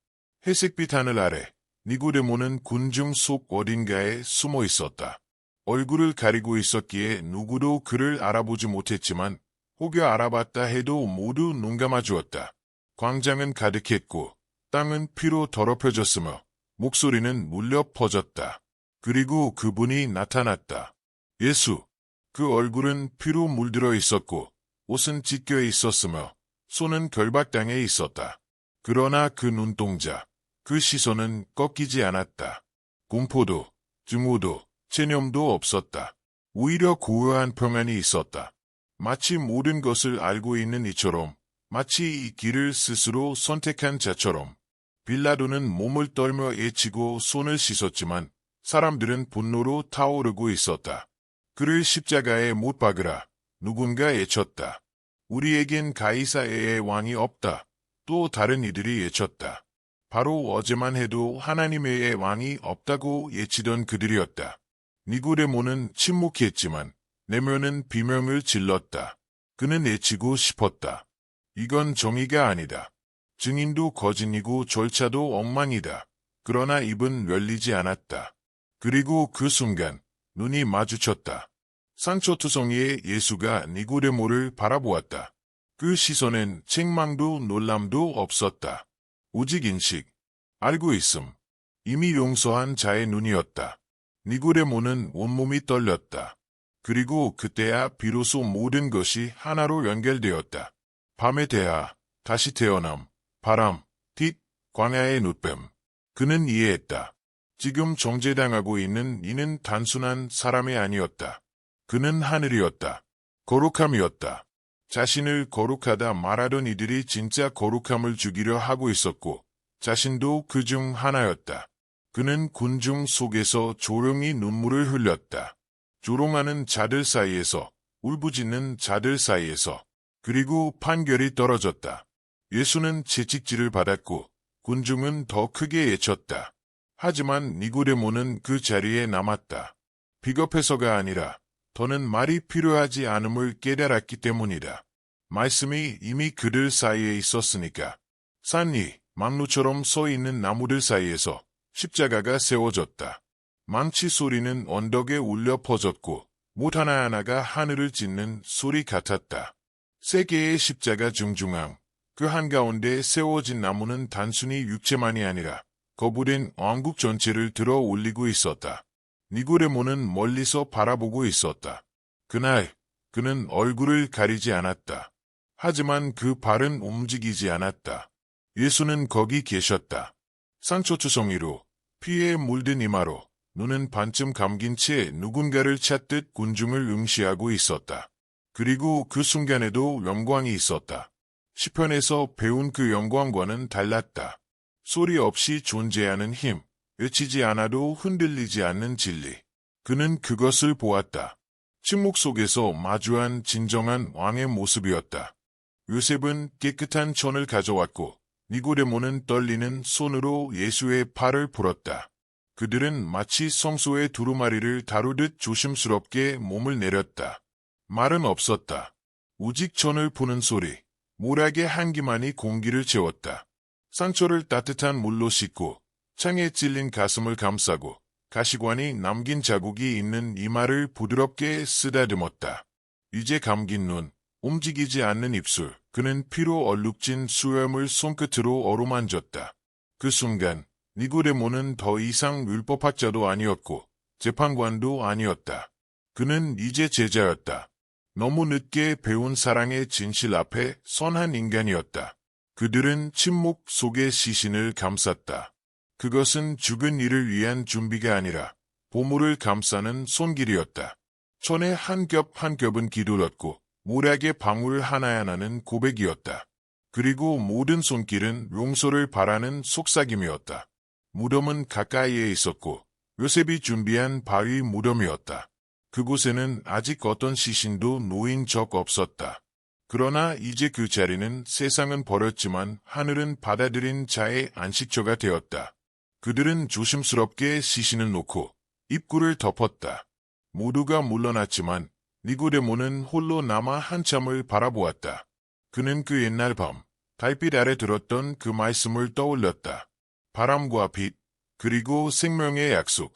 회색빛 하늘 아래 니고데모는 군중 속 어딘가에 숨어 있었다. 얼굴을 가리고 있었기에 누구도 그를 알아보지 못했지만 혹여 알아봤다 해도 모두 눈 감아 주었다. 광장은 가득했고 땅은 피로 더럽혀졌으며 목소리는 울려 퍼졌다. 그리고 그분이 나타났다. 예수. 그 얼굴은 피로 물들어 있었고 옷은 찢겨 있었으며 손은 결박당해 있었다. 그러나 그 눈동자, 그 시선은 꺾이지 않았다. 공포도, 증오도, 체념도 없었다. 오히려 고요한 평안이 있었다. 마치 모든 것을 알고 있는 이처럼, 마치 이 길을 스스로 선택한 자처럼. 빌라도는 몸을 떨며 외치고 손을 씻었지만 사람들은 분노로 타오르고 있었다. 그를 십자가에 못 박으라. 누군가 외쳤다. 우리에겐 가이사의 왕이 없다. 또 다른 이들이 외쳤다. 바로 어제만 해도 하나님의 왕이 없다고 외치던 그들이었다. 니고데모는 침묵했지만 내면은 비명을 질렀다. 그는 외치고 싶었다. 이건 정의가 아니다. 증인도 거짓이고 절차도 엉망이다. 그러나 입은 열리지 않았다. 그리고 그 순간 눈이 마주쳤다. 상처투성이의 예수가 니고데모를 바라보았다. 그 시선엔 책망도 놀람도 없었다. 오직 인식, 알고 있음. 이미 용서한 자의 눈이었다. 니고데모는 온몸이 떨렸다. 그리고 그때야 비로소 모든 것이 하나로 연결되었다. 밤의 대하, 다시 태어남, 바람, 빛, 광야의 눕뱀. 그는 이해했다. 지금 정죄당하고 있는 이는 단순한 사람이 아니었다. 그는 하늘이었다. 거룩함이었다. 자신을 거룩하다 말하던 이들이 진짜 거룩함을 주기려 하고 있었고 자신도 그 중 하나였다. 그는 군중 속에서 조용히 눈물을 흘렸다. 조롱하는 자들 사이에서, 울부짖는 자들 사이에서. 그리고 판결이 떨어졌다. 예수는 채찍질을 받았고 군중은 더 크게 외쳤다. 하지만 니고데모는 그 자리에 남았다. 비겁해서가 아니라 더는 말이 필요하지 않음을 깨달았기 때문이다. 말씀이 이미 그들 사이에 있었으니까. 산 위, 망루처럼 서 있는 나무들 사이에서 십자가가 세워졌다. 망치 소리는 언덕에 울려 퍼졌고 못 하나하나가 하늘을 찢는 소리 같았다. 세 개의 십자가 중중앙, 그 한가운데 세워진 나무는 단순히 육체만이 아니라 거부된 왕국 전체를 들어 올리고 있었다. 니고데모는 멀리서 바라보고 있었다. 그날 그는 얼굴을 가리지 않았다. 하지만 그 발은 움직이지 않았다. 예수는 거기 계셨다. 상처투성이로, 피에 물든 이마로, 눈은 반쯤 감긴 채 누군가를 찾듯 군중을 응시하고 있었다. 그리고 그 순간에도 영광이 있었다. 시편에서 배운 그 영광과는 달랐다. 소리 없이 존재하는 힘, 외치지 않아도 흔들리지 않는 진리. 그는 그것을 보았다. 침묵 속에서 마주한 진정한 왕의 모습이었다. 요셉은 깨끗한 천을 가져왔고 니고데모는 떨리는 손으로 예수의 팔을 풀었다. 그들은 마치 성소의 두루마리를 다루듯 조심스럽게 몸을 내렸다. 말은 없었다. 오직 천을 푸는 소리, 모락의 향기만이 공기를 채웠다. 상처를 따뜻한 물로 씻고 창에 찔린 가슴을 감싸고 가시관이 남긴 자국이 있는 이마를 부드럽게 쓰다듬었다. 이제 감긴 눈, 움직이지 않는 입술, 그는 피로 얼룩진 수염을 손끝으로 어루만졌다. 그 순간 니고데모는 더 이상 율법학자도 아니었고 재판관도 아니었다. 그는 이제 제자였다. 너무 늦게 배운 사랑의 진실 앞에 선한 인간이었다. 그들은 침묵 속에 시신을 감쌌다. 그것은 죽은 이를 위한 준비가 아니라 보물을 감싸는 손길이었다. 천의 한 겹 한 겹은 기울었고 모략의 방울 하나하나는 고백이었다. 그리고 모든 손길은 용서를 바라는 속삭임이었다. 무덤은 가까이에 있었고 요셉이 준비한 바위 무덤이었다. 그곳에는 아직 어떤 시신도 놓인 적 없었다. 그러나 이제 그 자리는 세상은 버렸지만 하늘은 받아들인 자의 안식처가 되었다. 그들은 조심스럽게 시신을 놓고 입구를 덮었다. 모두가 물러났지만 니고데모는 홀로 남아 한참을 바라보았다. 그는 그 옛날 밤 달빛 아래 들었던 그 말씀을 떠올렸다. 바람과 빛, 그리고 생명의 약속.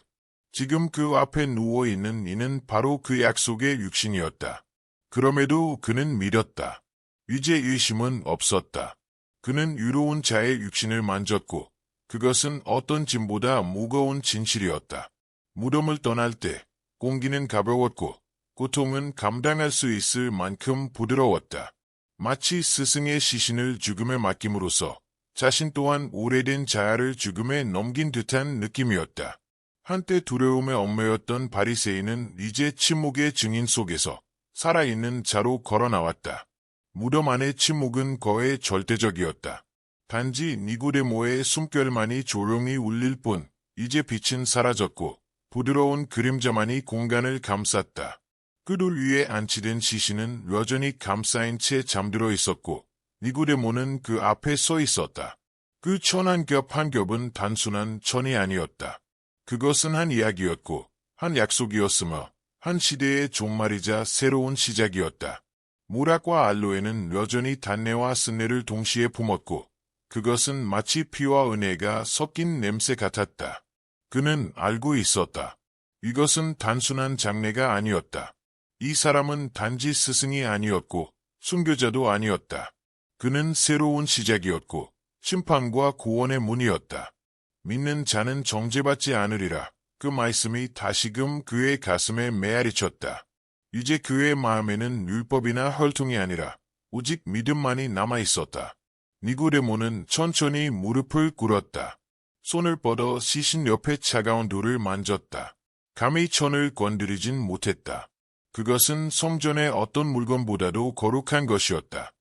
지금 그 앞에 누워있는 이는 바로 그 약속의 육신이었다. 그럼에도 그는 믿었다. 이제 의심은 없었다. 그는 유로운 자의 육신을 만졌고 그것은 어떤 짐보다 무거운 진실이었다. 무덤을 떠날 때 공기는 가벼웠고 고통은 감당할 수 있을 만큼 부드러웠다. 마치 스승의 시신을 죽음에 맡김으로써 자신 또한 오래된 자아를 죽음에 넘긴 듯한 느낌이었다. 한때 두려움에 얽매였던 바리새인은 이제 침묵의 증인 속에서 살아있는 자로 걸어 나왔다. 무덤 안의 침묵은 거의 절대적이었다. 단지 니고데모의 숨결만이 조용히 울릴 뿐 이제 빛은 사라졌고 부드러운 그림자만이 공간을 감쌌다. 그 돌 위에 안치된 시신은 여전히 감싸인 채 잠들어 있었고 니고데모는 그 앞에 서 있었다. 그 천 한 겹 한 겹은 단순한 천이 아니었다. 그것은 한 이야기였고 한 약속이었으며 한 시대의 종말이자 새로운 시작이었다. 모락과 알로에는 여전히 단내와 쓴내를 동시에 품었고 그것은 마치 피와 은혜가 섞인 냄새 같았다. 그는 알고 있었다. 이것은 단순한 장례가 아니었다. 이 사람은 단지 스승이 아니었고 순교자도 아니었다. 그는 새로운 시작이었고 심판과 구원의 문이었다. 믿는 자는 정죄받지 않으리라. 그 말씀이 다시금 그의 가슴에 메아리쳤다. 이제 그의 마음에는 율법이나 혈통이 아니라 오직 믿음만이 남아있었다. 니고데모는 천천히 무릎을 꿇었다. 손을 뻗어 시신 옆에 차가운 돌을 만졌다. 감히 천을 건드리진 못했다. 그것은 성전의 어떤 물건보다도 거룩한 것이었다.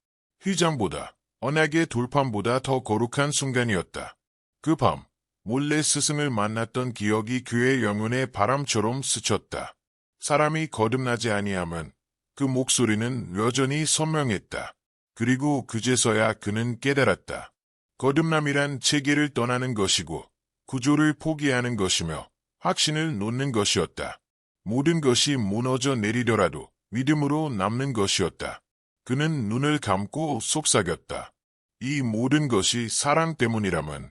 휘장보다, 언약의 돌판보다 더 거룩한 순간이었다. 그 밤, 몰래 스승을 만났던 기억이 그의 영혼에 바람처럼 스쳤다. 사람이 거듭나지 아니하면 그 목소리는 여전히 선명했다. 그리고 그제서야 그는 깨달았다. 거듭남이란 체계를 떠나는 것이고 구조를 포기하는 것이며 확신을 놓는 것이었다. 모든 것이 무너져 내리더라도 믿음으로 남는 것이었다. 그는 눈을 감고 속삭였다. 이 모든 것이 사랑 때문이라면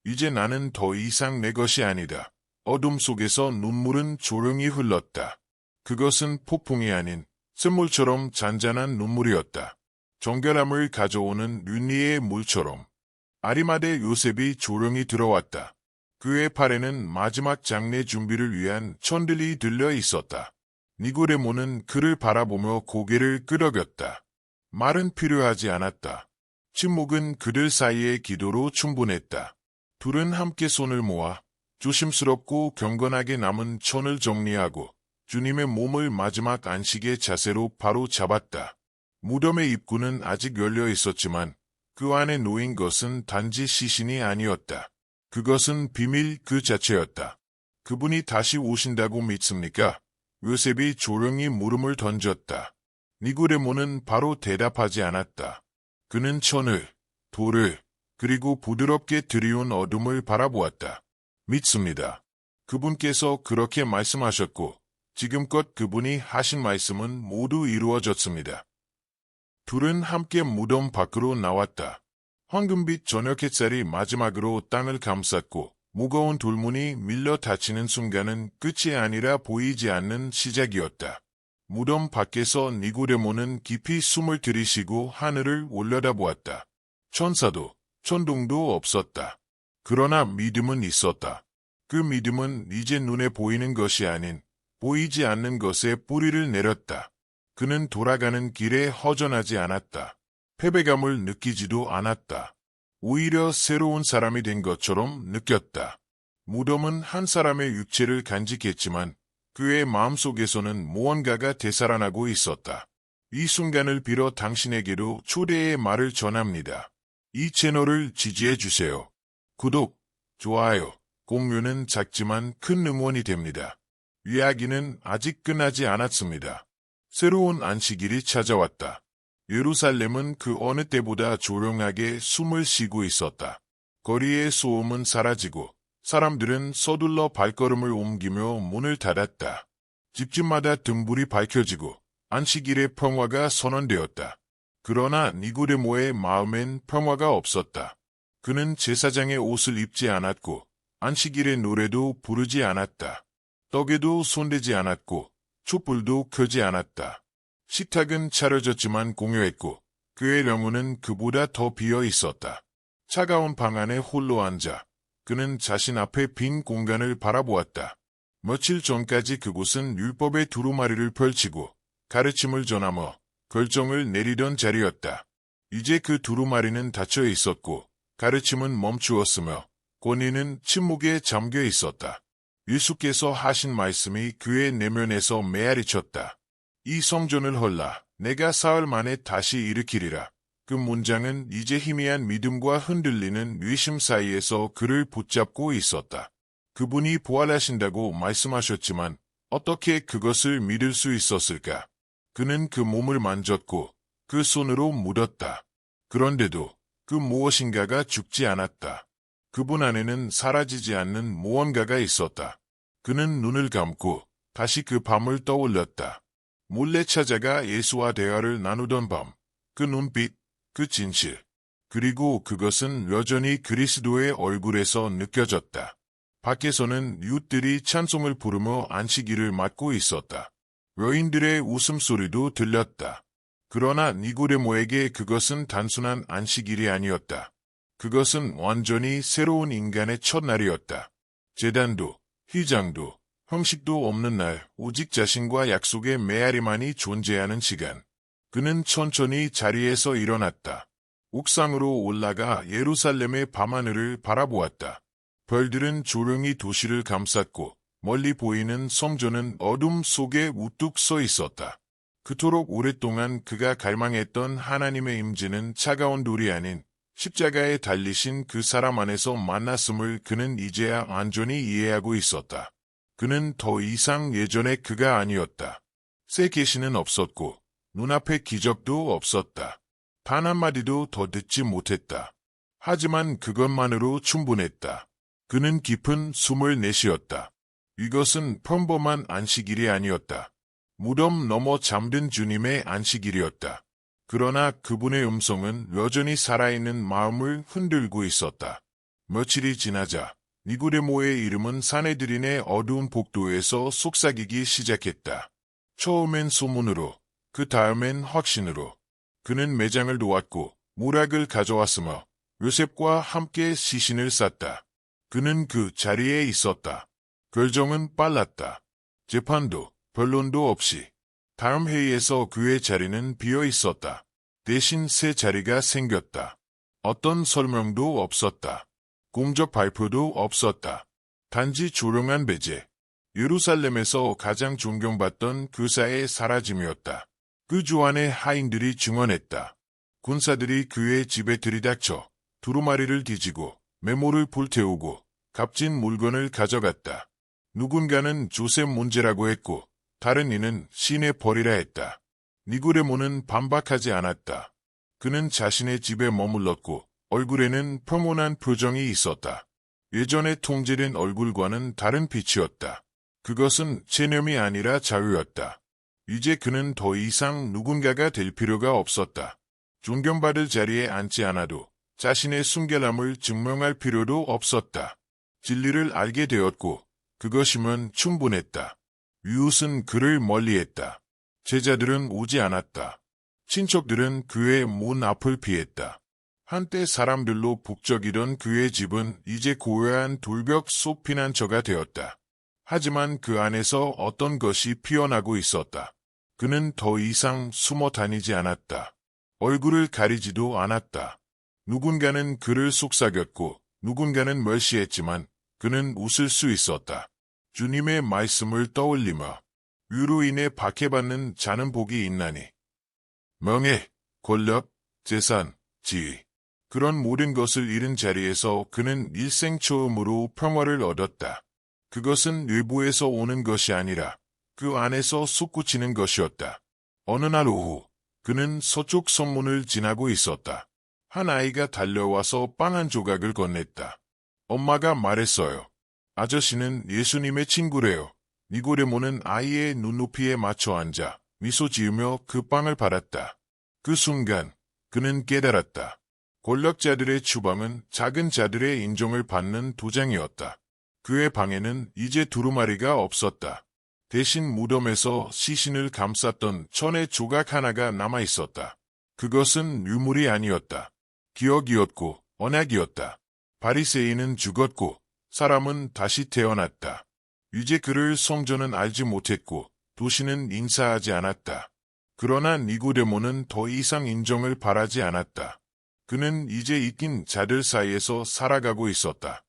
이제 나는 더 이상 내 것이 아니다. 어둠 속에서 눈물은 조용히 흘렀다. 그것은 폭풍이 아닌 샘물처럼 잔잔한 눈물이었다. 정결함을 가져오는 윤리의 물처럼. 아리마대 요셉이 조용히 들어왔다. 그의 팔에는 마지막 장례 준비를 위한 천들이 들려 있었다. 니고데모는 그를 바라보며 고개를 끄덕였다. 말은 필요하지 않았다. 침묵은 그들 사이의 기도로 충분했다. 둘은 함께 손을 모아 조심스럽고 경건하게 남은 천을 정리하고 주님의 몸을 마지막 안식의 자세로 바로 잡았다. 무덤의 입구는 아직 열려 있었지만 그 안에 놓인 것은 단지 시신이 아니었다. 그것은 비밀 그 자체였다. 그분이 다시 오신다고 믿습니까? 요셉이 조용히 물음을 던졌다. 니고데모는 바로 대답하지 않았다. 그는 천을, 돌을, 그리고 부드럽게 들이운 어둠을 바라보았다. 믿습니다. 그분께서 그렇게 말씀하셨고 지금껏 그분이 하신 말씀은 모두 이루어졌습니다. 둘은 함께 무덤 밖으로 나왔다. 황금빛 저녁 햇살이 마지막으로 땅을 감쌌고 무거운 돌문이 밀려 닫히는 순간은 끝이 아니라 보이지 않는 시작이었다. 무덤 밖에서 니고데모는 깊이 숨을 들이쉬고 하늘을 올려다보았다. 천사도 천둥도 없었다. 그러나 믿음은 있었다. 그 믿음은 이제 눈에 보이는 것이 아닌 보이지 않는 것에 뿌리를 내렸다. 그는 돌아가는 길에 허전하지 않았다. 패배감을 느끼지도 않았다. 오히려 새로운 사람이 된 것처럼 느꼈다. 무덤은 한 사람의 육체를 간직했지만 그의 마음속에서는 무언가가 되살아나고 있었다. 이 순간을 빌어 당신에게도 초대의 말을 전합니다. 이 채널을 지지해주세요. 구독, 좋아요, 공유는 작지만 큰 응원이 됩니다. 이야기는 아직 끝나지 않았습니다. 새로운 안식일이 찾아왔다. 예루살렘은 그 어느 때보다 조용하게 숨을 쉬고 있었다. 거리의 소음은 사라지고 사람들은 서둘러 발걸음을 옮기며 문을 닫았다. 집집마다 등불이 밝혀지고 안식일의 평화가 선언되었다. 그러나 니고데모의 마음엔 평화가 없었다. 그는 제사장의 옷을 입지 않았고 안식일의 노래도 부르지 않았다. 떡에도 손대지 않았고 촛불도 켜지 않았다. 식탁은 차려졌지만 공허했고 그의 영혼은 그보다 더 비어 있었다. 차가운 방 안에 홀로 앉아 그는 자신 앞에 빈 공간을 바라보았다. 며칠 전까지 그곳은 율법의 두루마리를 펼치고 가르침을 전하며 결정을 내리던 자리였다. 이제 그 두루마리는 닫혀 있었고 가르침은 멈추었으며 권위는 침묵에 잠겨 있었다. 예수께서 하신 말씀이 그의 내면에서 메아리쳤다. 이 성전을 헐라 내가 사흘 만에 다시 일으키리라. 그 문장은 이제 희미한 믿음과 흔들리는 의심 사이에서 그를 붙잡고 있었다. 그분이 부활하신다고 말씀하셨지만 어떻게 그것을 믿을 수 있었을까? 그는 그 몸을 만졌고 그 손으로 묻었다. 그런데도 그 무엇인가가 죽지 않았다. 그분 안에는 사라지지 않는 무언가가 있었다. 그는 눈을 감고 다시 그 밤을 떠올렸다. 몰래 찾아가 예수와 대화를 나누던 밤, 그 눈빛, 그 진실, 그리고 그것은 여전히 그리스도의 얼굴에서 느껴졌다. 밖에서는 이웃들이 찬송을 부르며 안식일을 맞고 있었다. 여인들의 웃음소리도 들렸다. 그러나 니고데모에게 그것은 단순한 안식일이 아니었다. 그것은 완전히 새로운 인간의 첫날이었다. 제단도, 휘장도, 형식도 없는 날, 오직 자신과 약속의 메아리만이 존재하는 시간. 그는 천천히 자리에서 일어났다. 옥상으로 올라가 예루살렘의 밤하늘을 바라보았다. 별들은 조용히 도시를 감쌌고 멀리 보이는 성전은 어둠 속에 우뚝 서 있었다. 그토록 오랫동안 그가 갈망했던 하나님의 임재는 차가운 돌이 아닌 십자가에 달리신 그 사람 안에서 만났음을 그는 이제야 완전히 이해하고 있었다. 그는 더 이상 예전의 그가 아니었다. 새 계시는 없었고 눈앞에 기적도 없었다. 단 한마디도 더 듣지 못했다. 하지만 그것만으로 충분했다. 그는 깊은 숨을 내쉬었다. 이것은 평범한 안식일이 아니었다. 무덤 넘어 잠든 주님의 안식일이었다. 그러나 그분의 음성은 여전히 살아있는 마음을 흔들고 있었다. 며칠이 지나자 니고데모의 이름은 사내들인의 어두운 복도에서 속삭이기 시작했다. 처음엔 소문으로, 그 다음엔 확신으로. 그는 매장을 놓았고 모락을 가져왔으며 요셉과 함께 시신을 쌌다. 그는 그 자리에 있었다. 결정은 빨랐다. 재판도 변론도 없이. 다음 회의에서 그의 자리는 비어 있었다. 대신 새 자리가 생겼다. 어떤 설명도 없었다. 공적 발표도 없었다. 단지 조용한 배제. 예루살렘에서 가장 존경받던 교사의 사라짐이었다. 그 주 안에 하인들이 증언했다. 군사들이 그의 집에 들이닥쳐 두루마리를 뒤지고 메모를 불태우고 값진 물건을 가져갔다. 누군가는 조셉 문제라고 했고 다른 이는 신의 벌이라 했다. 니고데모는 반박하지 않았다. 그는 자신의 집에 머물렀고 얼굴에는 평온한 표정이 있었다. 예전에 통제된 얼굴과는 다른 빛이었다. 그것은 체념이 아니라 자유였다. 이제 그는 더 이상 누군가가 될 필요가 없었다. 존경받을 자리에 앉지 않아도 자신의 순결함을 증명할 필요도 없었다. 진리를 알게 되었고 그것이면 충분했다. 이웃은 그를 멀리했다. 제자들은 오지 않았다. 친척들은 그의 문 앞을 피했다. 한때 사람들로 북적이던 그의 집은 이제 고요한 돌벽 속 피난처가 되었다. 하지만 그 안에서 어떤 것이 피어나고 있었다. 그는 더 이상 숨어 다니지 않았다. 얼굴을 가리지도 않았다. 누군가는 그를 속삭였고 누군가는 멸시했지만 그는 웃을 수 있었다. 주님의 말씀을 떠올리며 위로 인해 박해받는 자는 복이 있나니. 명예, 권력, 재산, 지위. 그런 모든 것을 잃은 자리에서 그는 일생 처음으로 평화를 얻었다. 그것은 외부에서 오는 것이 아니라 그 안에서 솟구치는 것이었다. 어느 날 오후 그는 서쪽 성문을 지나고 있었다. 한 아이가 달려와서 빵 한 조각을 건넸다. 엄마가 말했어요. 아저씨는 예수님의 친구래요. 니고데모는 아이의 눈높이에 맞춰 앉아 미소 지으며 그 빵을 받았다. 그 순간 그는 깨달았다. 권력자들의 추방은 작은 자들의 인정을 받는 도장이었다. 그의 방에는 이제 두루마리가 없었다. 대신 무덤에서 시신을 감쌌던 천의 조각 하나가 남아있었다. 그것은 유물이 아니었다. 기억이었고 언약이었다. 바리새인은 죽었고 사람은 다시 태어났다. 이제 그를 성전은 알지 못했고 도시는 인사하지 않았다. 그러나 니고데모는 더 이상 인정을 바라지 않았다. 그는 이제 잊힌 자들 사이에서 살아가고 있었다.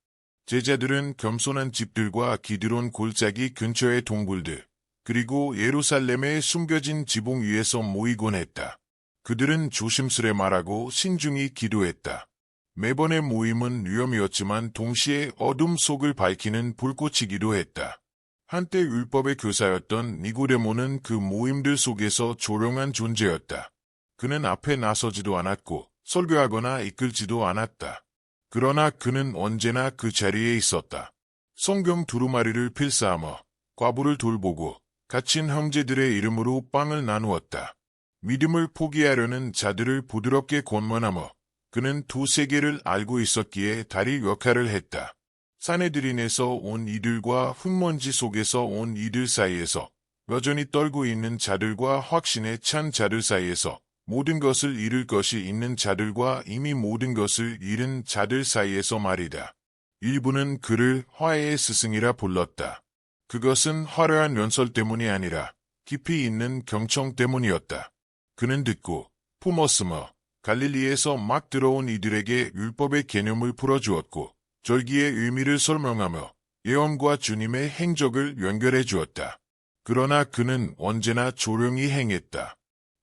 제자들은 겸손한 집들과 기드론 골짜기 근처의 동굴들, 그리고 예루살렘의 숨겨진 지붕 위에서 모이곤 했다. 그들은 조심스레 말하고 신중히 기도했다. 매번의 모임은 위험이었지만 동시에 어둠 속을 밝히는 불꽃이기도 했다. 한때 율법의 교사였던 니고데모는 그 모임들 속에서 조용한 존재였다. 그는 앞에 나서지도 않았고 설교하거나 이끌지도 않았다. 그러나 그는 언제나 그 자리에 있었다. 성경 두루마리를 필사하며 과부를 돌보고 갇힌 형제들의 이름으로 빵을 나누었다. 믿음을 포기하려는 자들을 부드럽게 권면하며 그는 두 세계를 알고 있었기에 다리 역할을 했다. 사내들인에서 온 이들과 흙먼지 속에서 온 이들 사이에서 여전히 떨고 있는 자들과 확신에 찬 자들 사이에서 모든 것을 잃을 것이 있는 자들과 이미 모든 것을 잃은 자들 사이에서 말이다. 일부는 그를 화해의 스승이라 불렀다. 그것은 화려한 연설 때문이 아니라 깊이 있는 경청 때문이었다. 그는 듣고 품었으며 갈릴리에서 막 들어온 이들에게 율법의 개념을 풀어주었고 절기의 의미를 설명하며 예언과 주님의 행적을 연결해 주었다. 그러나 그는 언제나 조용히 행했다.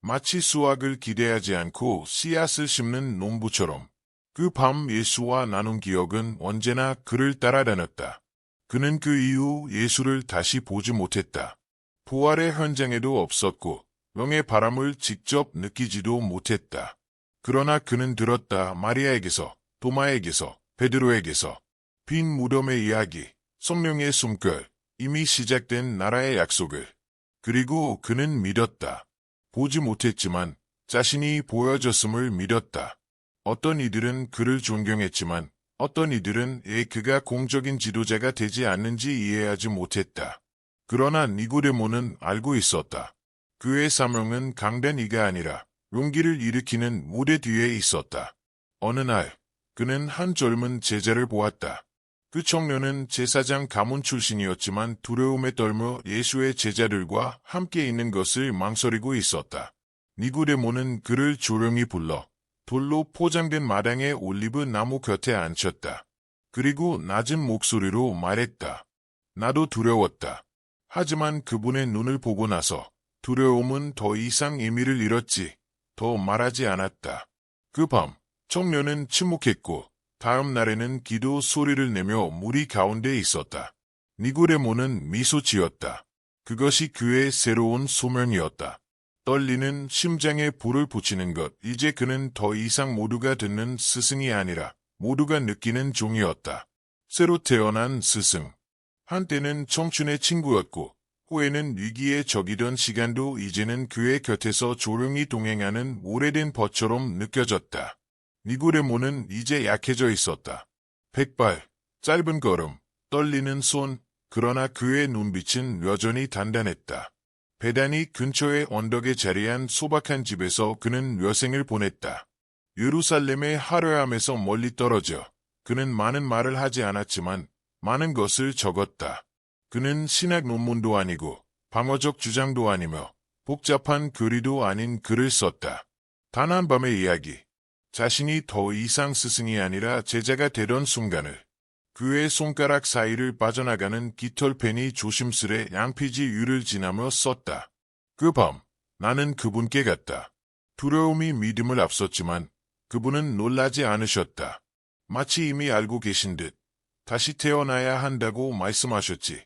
마치 수확을 기대하지 않고 씨앗을 심는 농부처럼. 그 밤 예수와 나눈 기억은 언제나 그를 따라다녔다. 그는 그 이후 예수를 다시 보지 못했다. 부활의 현장에도 없었고 영의 바람을 직접 느끼지도 못했다. 그러나 그는 들었다. 마리아에게서, 도마에게서, 베드로에게서. 빈 무덤의 이야기, 성령의 숨결, 이미 시작된 나라의 약속을. 그리고 그는 믿었다. 보지 못했지만 자신이 보여줬음을 믿었다. 어떤 이들은 그를 존경했지만 어떤 이들은 그가 공적인 지도자가 되지 않는지 이해하지 못했다. 그러나 니고데모는 알고 있었다. 그의 사명은 강단 이가 아니라 용기를 일으키는 무대 뒤에 있었다. 어느 날 그는 한 젊은 제자를 보았다. 그 청년은 제사장 가문 출신이었지만 두려움에 떨며 예수의 제자들과 함께 있는 것을 망설이고 있었다. 니고데모는 그를 조용히 불러 돌로 포장된 마당의 올리브 나무 곁에 앉혔다. 그리고 낮은 목소리로 말했다. 나도 두려웠다. 하지만 그분의 눈을 보고 나서 두려움은 더 이상 의미를 잃었지. 더 말하지 않았다. 그 밤 청년은 침묵했고 다음 날에는 기도 소리를 내며 무리 가운데 있었다. 니고데모는 미소 지었다. 그것이 그의 새로운 소명이었다. 떨리는 심장에 불을 붙이는 것. 이제 그는 더 이상 모두가 듣는 스승이 아니라 모두가 느끼는 종이었다. 새로 태어난 스승. 한때는 청춘의 친구였고 후에는 위기의 적이던 시간도 이제는 그의 곁에서 조용히 동행하는 오래된 벗처럼 느껴졌다. 니고데모는 이제 약해져 있었다. 백발, 짧은 걸음, 떨리는 손, 그러나 그의 눈빛은 여전히 단단했다. 베다니 근처의 언덕에 자리한 소박한 집에서 그는 여생을 보냈다. 예루살렘의 화려함에서 멀리 떨어져 그는 많은 말을 하지 않았지만 많은 것을 적었다. 그는 신학 논문도 아니고 방어적 주장도 아니며 복잡한 글이도 아닌 글을 썼다. 단 한 밤의 이야기. 자신이 더 이상 스승이 아니라 제자가 되던 순간을. 그의 손가락 사이를 빠져나가는 깃털펜이 조심스레 양피지 위를 지나며 썼다. 그 밤 나는 그분께 갔다. 두려움이 믿음을 앞섰지만 그분은 놀라지 않으셨다. 마치 이미 알고 계신 듯 다시 태어나야 한다고 말씀하셨지.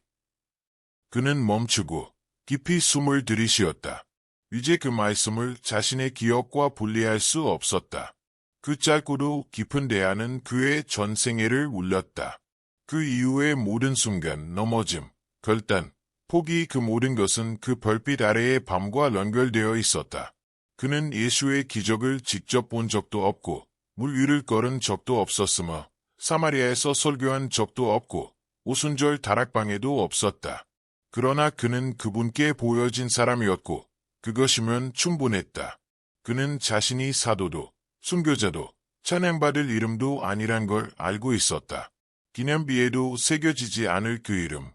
그는 멈추고 깊이 숨을 들이쉬었다. 이제 그 말씀을 자신의 기억과 분리할 수 없었다. 그 짧고도 깊은 대화는 그의 전생애를 울렸다. 그 이후의 모든 순간, 넘어짐, 결단, 포기 그 모든 것은 그 별빛 아래의 밤과 연결되어 있었다. 그는 예수의 기적을 직접 본 적도 없고 물 위를 걸은 적도 없었으며 사마리아에서 설교한 적도 없고 오순절 다락방에도 없었다. 그러나 그는 그분께 보여진 사람이었고 그것이면 충분했다. 그는 자신이 사도도 순교자도 찬양받을 이름도 아니란 걸 알고 있었다. 기념비에도 새겨지지 않을 그 이름.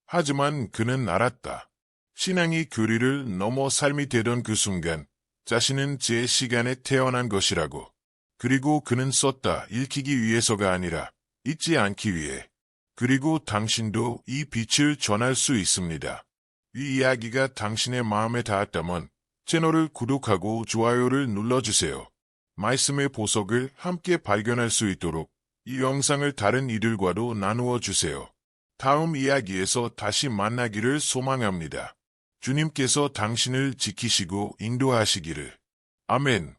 하지만 그는 알았다. 신앙이 교리를 넘어 삶이 되던 그 순간 자신은 제 시간에 태어난 것이라고. 그리고 그는 썼다. 읽히기 위해서가 아니라 잊지 않기 위해. 그리고 당신도 이 빛을 전할 수 있습니다. 이 이야기가 당신의 마음에 닿았다면 채널을 구독하고 좋아요를 눌러주세요. 말씀의 보석을 함께 발견할 수 있도록 이 영상을 다른 이들과도 나누어 주세요. 다음 이야기에서 다시 만나기를 소망합니다. 주님께서 당신을 지키시고 인도하시기를. 아멘.